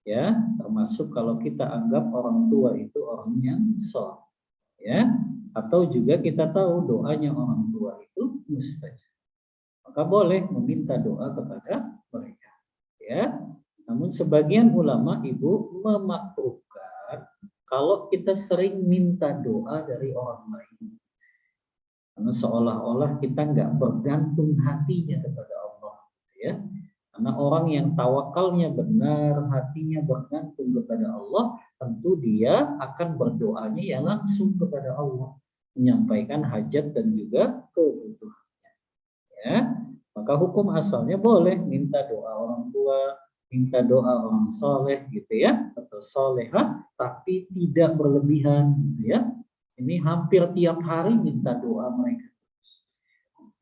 Ya, termasuk kalau kita anggap orang tua itu orang yang soleh. Ya, atau juga kita tahu doanya orang tua itu mustajab, maka boleh meminta doa kepada mereka, ya. Namun sebagian ulama Ibu memakruhkan kalau kita sering minta doa dari orang lain, karena seolah-olah kita nggak bergantung hatinya kepada Allah, ya. Karena orang yang tawakalnya benar, hatinya bergantung kepada Allah, tentu dia akan berdoanya ya langsung kepada Allah, menyampaikan hajat dan juga kebutuhannya. Ya, maka hukum asalnya boleh minta doa orang tua, minta doa orang soleh gitu ya, atau solehah, tapi tidak berlebihan gitu ya. Ini hampir tiap hari minta doa mereka.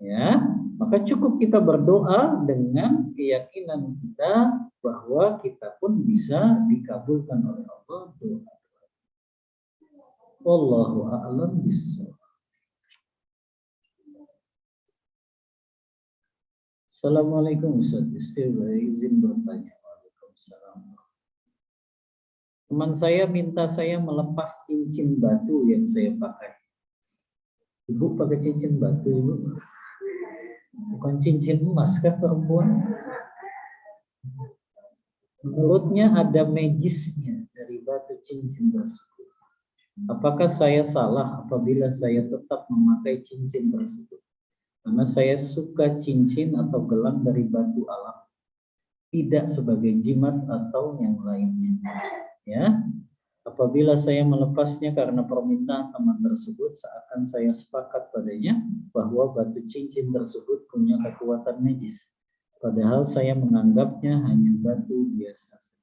Ya, maka cukup kita berdoa dengan keyakinan kita bahwa kita pun bisa dikabulkan oleh Allah doa. Wallahu a'lam bishawab. Assalamualaikum Ustaz. Izin bertanya. Waalaikumsalam. Teman saya minta saya melepas cincin batu yang saya pakai. Ibu pakai cincin batu, Ibu? Bukan cincin emas kan perempuan? Menurutnya ada magisnya dari batu cincin tersebut. Apakah saya salah apabila saya tetap memakai cincin tersebut? Karena saya suka cincin atau gelang dari batu alam, tidak sebagai jimat atau yang lainnya. Ya, apabila saya melepasnya karena permintaan teman tersebut, seakan saya sepakat padanya bahwa batu cincin tersebut punya kekuatan magis. Padahal saya menganggapnya hanya batu biasa saja.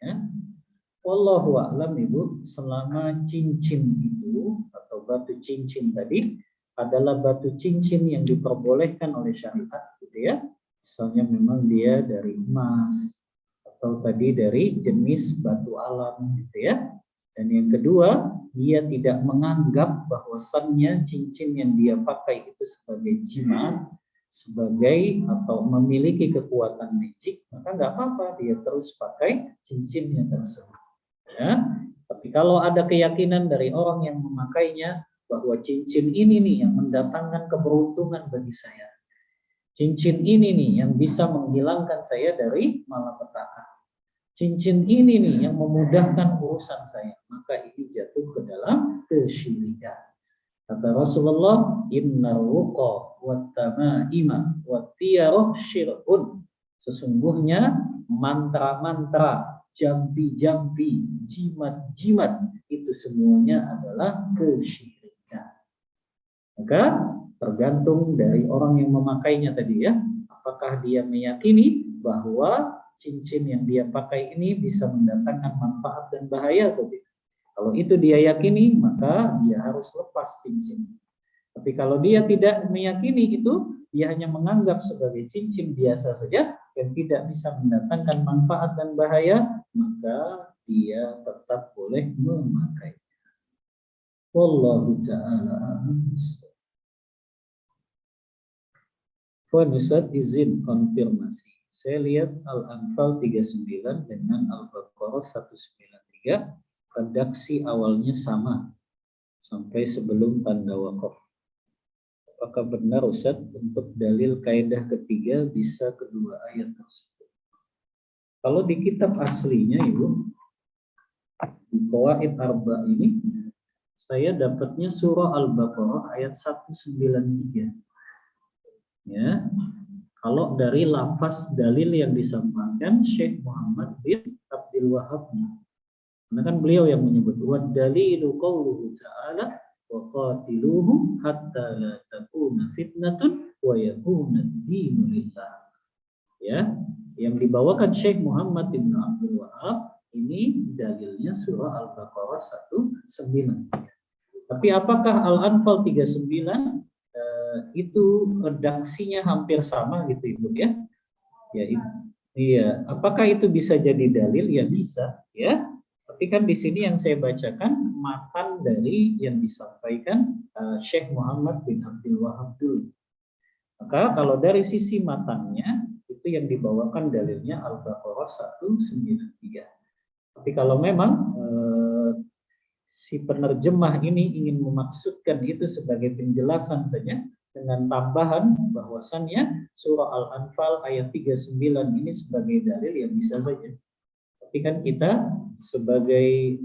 Ya. Wallahu a'lam, Ibu, selama cincin itu atau batu cincin tadi adalah batu cincin yang diperbolehkan oleh syariat, gitu ya. Misalnya memang dia dari emas atau tadi dari jenis batu alam, gitu ya. Dan yang kedua, dia tidak menganggap bahwasannya cincin yang dia pakai itu sebagai jimat, sebagai atau memiliki kekuatan magic, maka nggak apa-apa dia terus pakai cincinnya tersebut. Ya. Tapi kalau ada keyakinan dari orang yang memakainya bahwa cincin ini nih yang mendatangkan keberuntungan bagi saya, cincin ini nih yang bisa menghilangkan saya dari malapetaka, cincin ini nih yang memudahkan urusan saya, maka ini jatuh ke dalam kesyirikan. Kata Rasulullah, inna ruqa wat tamaima wat tiyaruh syirkun. Sesungguhnya mantra-mantra, jampi-jampi, jimat-jimat itu semuanya adalah kesyirikan. Maka tergantung dari orang yang memakainya tadi ya, apakah dia meyakini bahwa cincin yang dia pakai ini bisa mendatangkan manfaat dan bahaya atau tidak. Kalau itu dia yakini, maka dia harus lepas cincin. Tapi kalau dia tidak meyakini itu, dia hanya menganggap sebagai cincin biasa saja yang tidak bisa mendatangkan manfaat dan bahaya, maka dia tetap boleh memakainya. Wallahu ta'ala. Ustaz, izin konfirmasi. Saya lihat Al-Anfal 39 dengan Al-Baqarah 193. Redaksi awalnya sama sampai sebelum tanda wakaf. Apakah benar Ustaz untuk dalil kaidah ketiga bisa kedua ayat tersebut? Kalau di kitab aslinya Ibu, di Qawaid Arba ini saya dapatnya surah Al-Baqarah ayat 193. Ya. Kalau dari lafaz dalil yang disampaikan Syekh Muhammad bin Abdul Wahab, karena kan beliau yang menyebut wad dalilu qauluhu ta'ala wa qatiluhum hatta la takuna fitnatun wa yakuna ad-dinu lillah. Ya, yang dibawakan Syekh Muhammad bin Abdul Wahab ini dalilnya surah Al-Baqarah 193. Tapi apakah Al-Anfal 39 itu redaksinya hampir sama gitu Ibu ya? Ya, iya. Apakah itu bisa jadi dalil? Ya bisa, ya. Tapi kan di sini yang saya bacakan matan dari yang disampaikan Syekh Muhammad bin Abdul Wahab dulu. Maka kalau dari sisi matannya itu yang dibawakan dalilnya Al-Baqarah 193. Tapi kalau memang si penerjemah ini ingin memaksudkan itu sebagai penjelasan saja dengan tambahan bahwasannya surah Al-Anfal ayat 39 ini sebagai dalil yang bisa saja. Tapi kan kita sebagai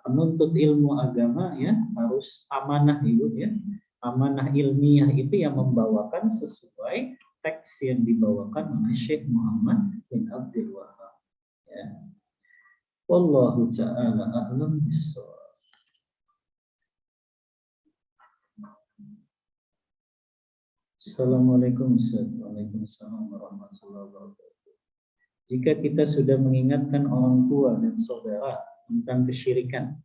penuntut ilmu agama ya harus amanah Ibu ya. Amanah ilmiah itu yang membawakan sesuai teks yang dibawakan oleh Syekh Muhammad bin Abdul Wahab. Ya. Wallahu ta'ala a'lam bishawab. Assalamualaikum Waalaikumsalam warahmatullahi wabarakatuh. Jika kita sudah mengingatkan orang tua dan saudara tentang kesyirikan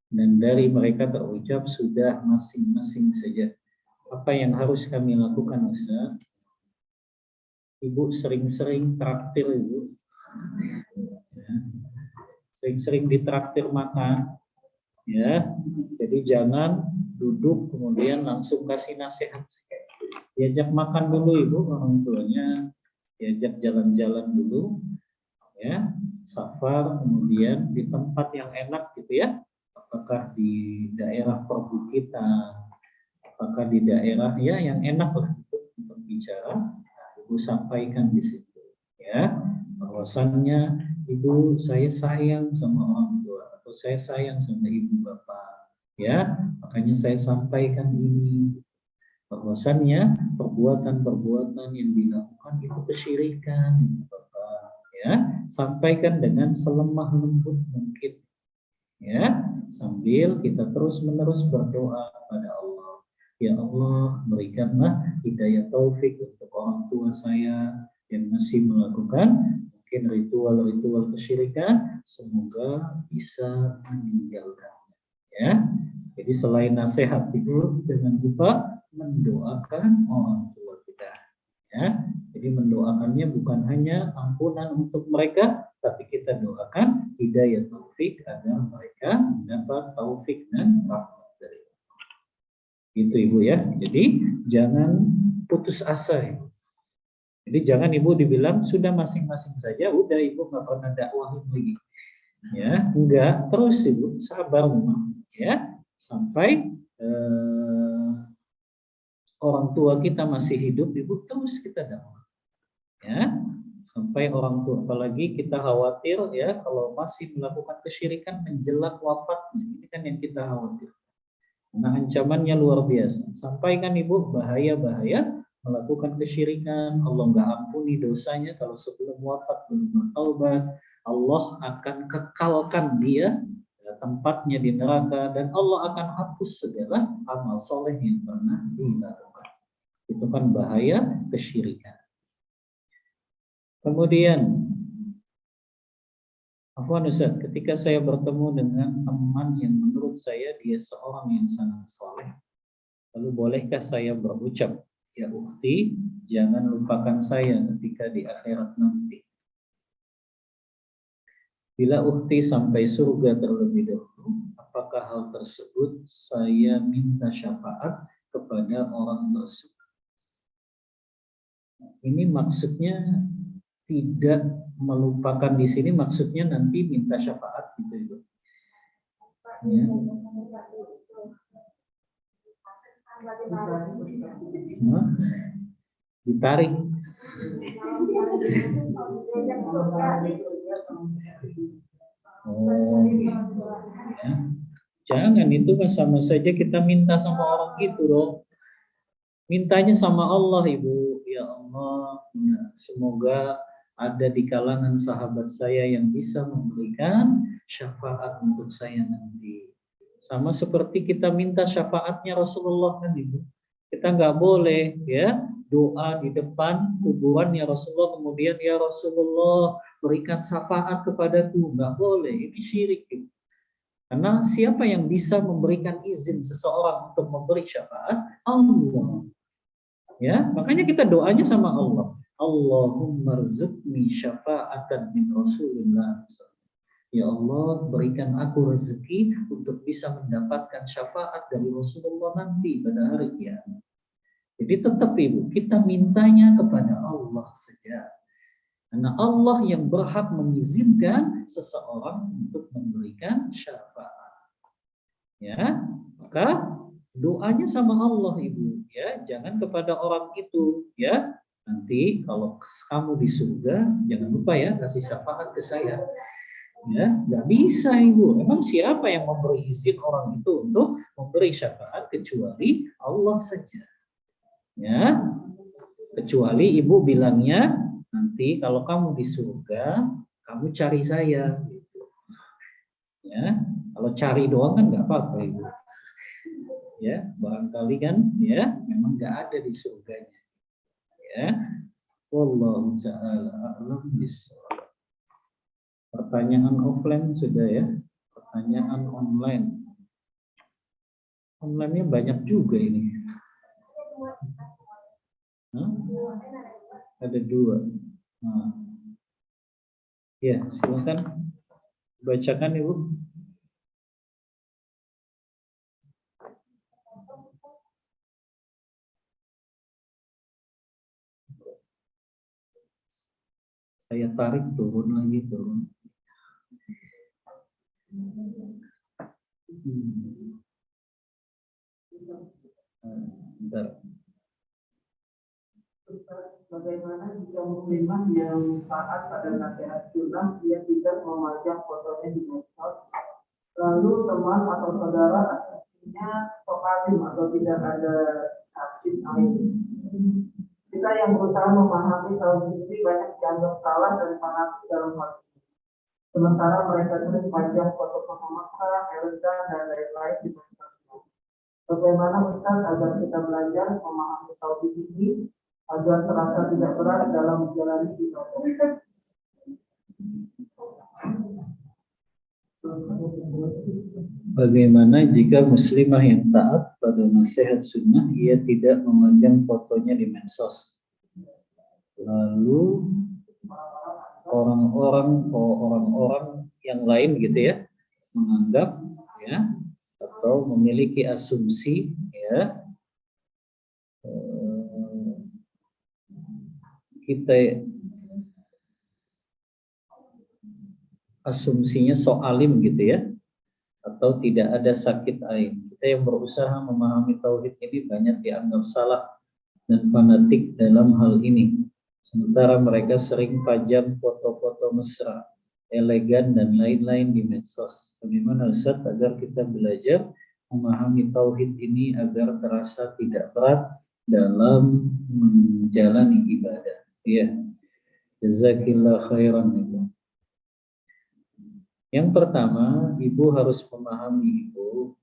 dan dari mereka terucap sudah masing-masing saja, apa yang harus kami lakukan Ustaz? Ibu sering-sering traktir Ibu. Sering-sering ditraktir makan, Ya, jadi jangan duduk kemudian langsung kasih nasihat. Diajak makan dulu ibu orang tuanya, diajak jalan-jalan dulu, ya, safar, kemudian di tempat yang enak gitu ya. Apakah di daerah perbukitan, apakah di daerah ya yang enak lah untuk bicara. Nah, ibu sampaikan di situ, ya, bahwasannya ibu saya sayang sama orang tua atau saya sayang sama ibu bapak, ya, makanya saya sampaikan ini bahwasannya perbuatan-perbuatan yang dilakukan itu kesyirikan, bapak, ya, sampaikan dengan selemah lembut mungkin, ya, sambil kita terus menerus berdoa kepada Allah. Ya Allah, berikanlah hidayah taufik untuk orang tua saya yang masih melakukan mungkin ritual-ritual kesyirikan, semoga bisa meninggalkannya, ya. Jadi selain nasihat itu jangan lupa mendoakan orang tua kita, ya. Jadi mendoakannya bukan hanya ampunan untuk mereka, tapi kita doakan hidayah taufik agar mereka mendapat taufik dan rahmat dari Allah. Itu ibu ya. Jadi jangan putus asa. Ya. Jadi jangan ibu dibilang sudah masing-masing saja, udah ibu nggak pernah dakwahin lagi. Ya, enggak, terus ibu sabar memang, ya, sampai orang tua kita masih hidup, ibu terus kita dakwah, ya, sampai orang tua, apalagi kita khawatir ya kalau masih melakukan kesyirikan menjelang wafatnya, ini kan yang kita khawatir. Nah, ancamannya luar biasa. Sampaikan ibu bahaya-bahaya melakukan kesyirikan. Allah nggak ampuni dosanya kalau sebelum wafat belum bertaubat. Allah akan kekalkan dia tempatnya di neraka dan Allah akan hapus segala amal soleh yang pernah dilakukan. Itu kan bahaya kesyirikan. Kemudian, Afwan Ustaz, ketika saya bertemu dengan teman yang menurut saya dia seorang yang sangat soleh, lalu bolehkah saya berucap, ya ukhti, jangan lupakan saya ketika di akhirat nanti. Bila ukhti sampai surga terlebih dahulu, apakah hal tersebut saya minta syafaat kepada orang tersebut? Ini maksudnya tidak melupakan di sini, maksudnya nanti minta syafaat gitu itu. Ya. Nah, ditarik. Oh, gitu. Ya. Jangan, itu kan sama saja kita minta sama orang gitu dong. Mintanya sama Allah, Ibu. Ya Allah, semoga ada di kalangan sahabat saya yang bisa memberikan syafaat untuk saya nanti. Sama seperti kita minta syafaatnya Rasulullah kan Ibu. Kita nggak boleh ya doa di depan kuburannya Rasulullah kemudian ya Rasulullah berikan syafaat kepadaku, nggak boleh, ini syirik Ibu. Karena siapa yang bisa memberikan izin seseorang untuk memberi syafaat? Allah. Ya, makanya kita doanya sama Allah. Allahumma rzuqni syafa'atan min Rasulillah. Ya Allah, berikan aku rezeki untuk bisa mendapatkan syafaat dari Rasulullah nanti pada hari kiamat. Jadi tetap Ibu, kita mintanya kepada Allah saja. Karena Allah yang berhak mengizinkan seseorang untuk memberikan syafaat. Ya, maka doanya sama Allah Ibu, ya, jangan kepada orang itu, ya. Nanti kalau kamu di surga, jangan lupa ya kasih syafaat ke saya. Ya, nggak bisa Ibu. Emang siapa yang memberi izin orang itu untuk memberi syafaat kecuali Allah saja. Ya, kecuali Ibu bilangnya nanti kalau kamu di surga, kamu cari saya. Gitu. Ya, kalau cari doang kan nggak apa-apa Ibu. Ya, barangkali kan ya memang nggak ada di surganya. Ya, wallahu ta'ala a'lam bishawab. Pertanyaan offline sudah ya. Pertanyaan online. Online-nya banyak juga ini. Hah? Ada dua. Nah. Ya, silakan bacakan Ibu. Saya tarik turun lagi turun. Bentar. Bagaimana jika muslimah yang taat pada nasihat sunnah dia tidak memajang fotonya di medsos, lalu teman atau saudara aslinya sokalim atau tidak ada aksi lain. Kita yang berusaha memahami tauhid ini banyak dianggap salah dan fanatik dalam hal ini. Sementara mereka sering pajang foto-foto mesra, elegan dan lain-lain di medsos. Bagaimana Ustaz agar kita belajar memahami tauhid ini agar terasa tidak berat dalam menjalani ibadah? Bagaimana jika muslimah yang taat pada nasihat sunnah ia tidak memajang fotonya di medsos? Lalu orang-orang yang lain gitu ya menganggap ya atau memiliki asumsi ya kita asumsinya soalim gitu ya atau tidak ada sakit ain. Kita yang berusaha memahami tauhid ini banyak dianggap salah dan fanatik dalam hal ini. Sementara mereka sering pajang foto-foto mesra, elegan dan lain-lain di medsos. Bagaimana Ustaz agar kita belajar memahami tauhid ini agar terasa tidak berat dalam menjalani ibadah. Ya. Jazakillah khairan itu. Yang pertama, ibu harus memahami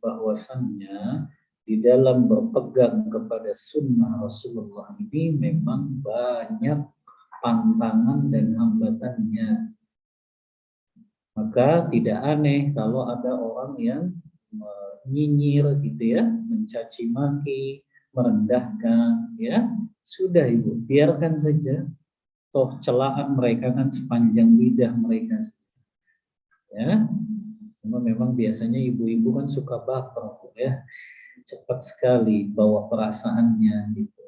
bahwasannya di dalam berpegang kepada sunnah Rasulullah ini memang banyak pantangan dan hambatannya. Maka tidak aneh kalau ada orang yang menyinyir gitu ya, mencaci maki, merendahkan ya. Sudah ibu, biarkan saja. Toh celaan mereka kan sepanjang lidah mereka. Ya, cuma memang biasanya ibu-ibu kan suka baper ya, cepat sekali bawa perasaannya gitu.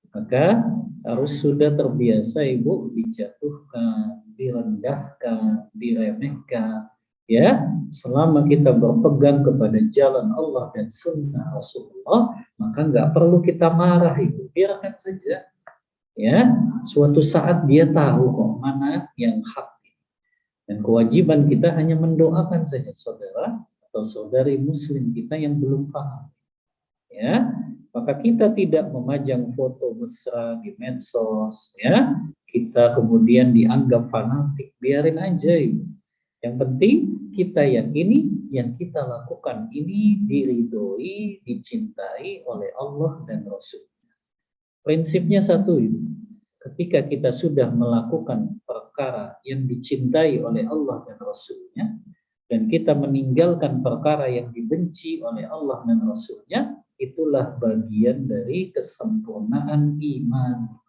Maka harus sudah terbiasa ibu dijatuhkan, direndahkan, diremehkan, ya. Selama kita berpegang kepada jalan Allah dan sunnah Rasulullah, maka nggak perlu kita marah ibu, biarkan saja. Ya, suatu saat dia tahu kok mana yang hak. Dan kewajiban kita hanya mendoakan saja saudara atau saudari muslim kita yang belum paham. Ya, maka kita tidak memajang foto mesra di medsos, ya. Kita kemudian dianggap fanatik, biarin aja itu. Yang penting kita yakini yang kita lakukan ini diridhoi, dicintai oleh Allah dan Rasul. Prinsipnya satu itu. Ketika kita sudah melakukan perkara yang dicintai oleh Allah dan Rasulnya, dan kita meninggalkan perkara yang dibenci oleh Allah dan Rasulnya, itulah bagian dari kesempurnaan iman.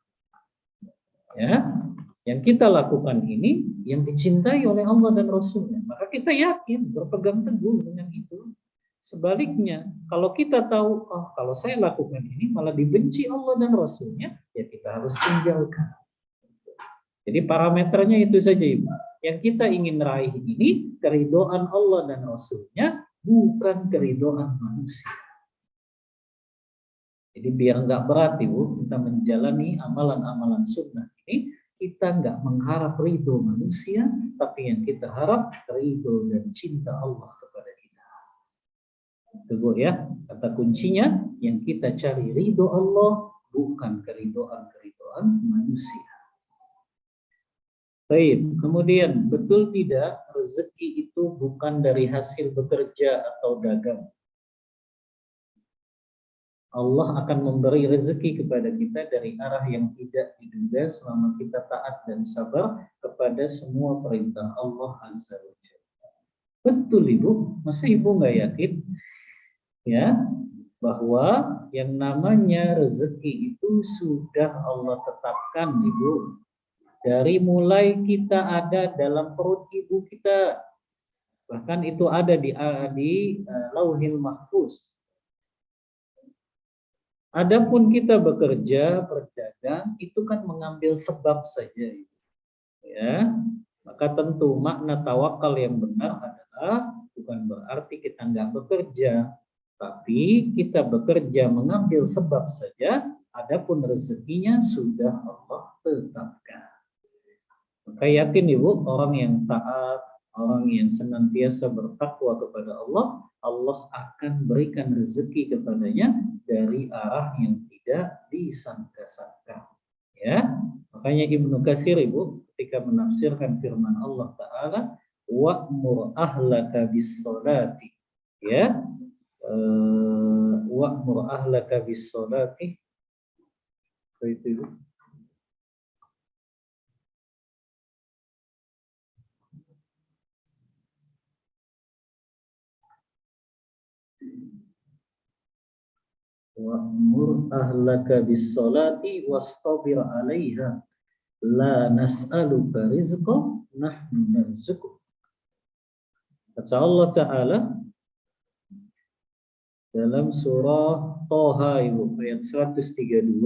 Ya, yang kita lakukan ini yang dicintai oleh Allah dan Rasulnya, maka kita yakin berpegang teguh dengan itu. Sebaliknya, kalau kita tahu, oh kalau saya lakukan ini malah dibenci Allah dan Rasulnya, ya kita harus tinggalkan. Jadi parameternya itu saja Ibu. Yang kita ingin raih ini keridhaan Allah dan Rasulnya, bukan keridhaan manusia. Jadi biar nggak berat Ibu, kita menjalani amalan-amalan sunnah ini, kita nggak mengharap ridho manusia, tapi yang kita harap ridho dan cinta Allah kepada kita. Itu ya, kata kuncinya yang kita cari ridho Allah, bukan keridhaan manusia. Baik, kemudian betul tidak rezeki itu bukan dari hasil bekerja atau dagang? Allah akan memberi rezeki kepada kita dari arah yang tidak diduga selama kita taat dan sabar kepada semua perintah Allah Azza wa Jalla. Betul Ibu, masa Ibu nggak yakin? Ya, bahwa yang namanya rezeki itu sudah Allah tetapkan Ibu. Dari mulai kita ada dalam perut ibu kita, bahkan itu ada di Lauhil Mahfuz. Adapun kita bekerja, berdagang, itu kan mengambil sebab saja. Ya, maka tentu makna tawakal yang benar adalah bukan berarti kita nggak bekerja, tapi kita bekerja mengambil sebab saja, adapun rezekinya sudah Allah tetapkan. Maka yakin Ibu, orang yang taat, orang yang senantiasa bertakwa kepada Allah, Allah akan berikan rezeki kepadanya dari arah yang tidak disangka-sangka. Ya, makanya Ibnu Katsir Ibu ketika menafsirkan firman Allah Taala, wa'mur ahlaka bis-sholati, ya, wa'mur ahlaka bis-sholati, itu Ibu. Wa'mur ahlaka bis-sholati wastabir 'alaiha la nas'aluka rizqan nahnu narzuquk. Kata Allah Ta'ala dalam surah Toha Ibu ayat 132,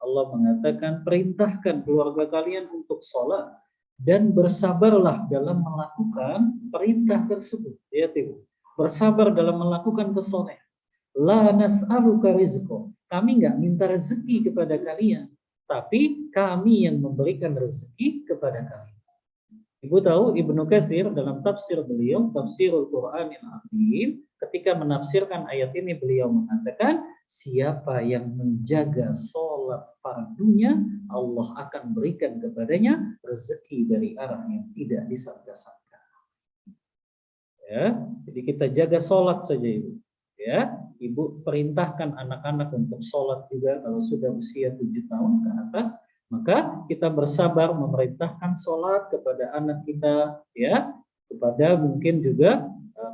Allah mengatakan perintahkan keluarga kalian untuk sholat dan bersabarlah dalam melakukan perintah tersebut. Lihat Ibu, bersabar dalam melakukan kesolehan. La nas'aluka rizqan. Kami nggak minta rezeki kepada kalian, tapi kami yang memberikan rezeki kepada kalian. Ibu tahu Ibnu Katsir dalam tafsir beliau, Tafsirul Qur'anil Azim, ketika menafsirkan ayat ini beliau mengatakan, siapa yang menjaga sholat fardunya, Allah akan berikan kepadanya rezeki dari arah yang tidak disangka-sangka. Ya, jadi kita jaga sholat saja Ibu. Ya, Ibu perintahkan anak-anak untuk sholat juga kalau sudah usia 7 tahun ke atas, maka kita bersabar memerintahkan sholat kepada anak kita, ya, kepada mungkin juga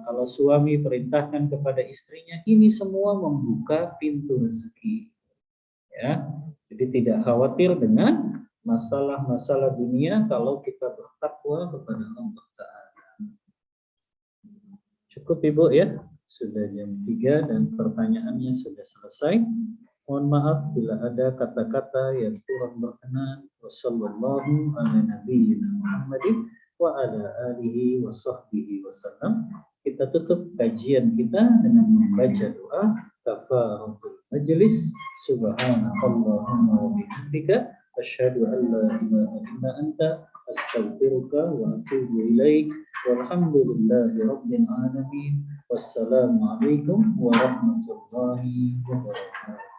kalau suami perintahkan kepada istrinya, ini semua membuka pintu rezeki, ya. Jadi tidak khawatir dengan masalah-masalah dunia kalau kita bertakwa kepada Allah Ta'ala. Cukup Ibu ya, sudah jam 3 dan pertanyaannya sudah selesai. Mohon maaf bila ada kata-kata yang kurang berkenan. Wassallallahu ala nabiyyina Muhammadin wa ala alihi wa sahbihi wasallam. Kita tutup kajian kita dengan membaca doa kafaratul majlis. Subhanakallahumma wa bihamdika asyhadu an la ilaha illa anta astaghfiruka wa atubu ilaik. Walhamdulillahi rabbil alamin. Wassalamualaikum warahmatullahi wabarakatuh.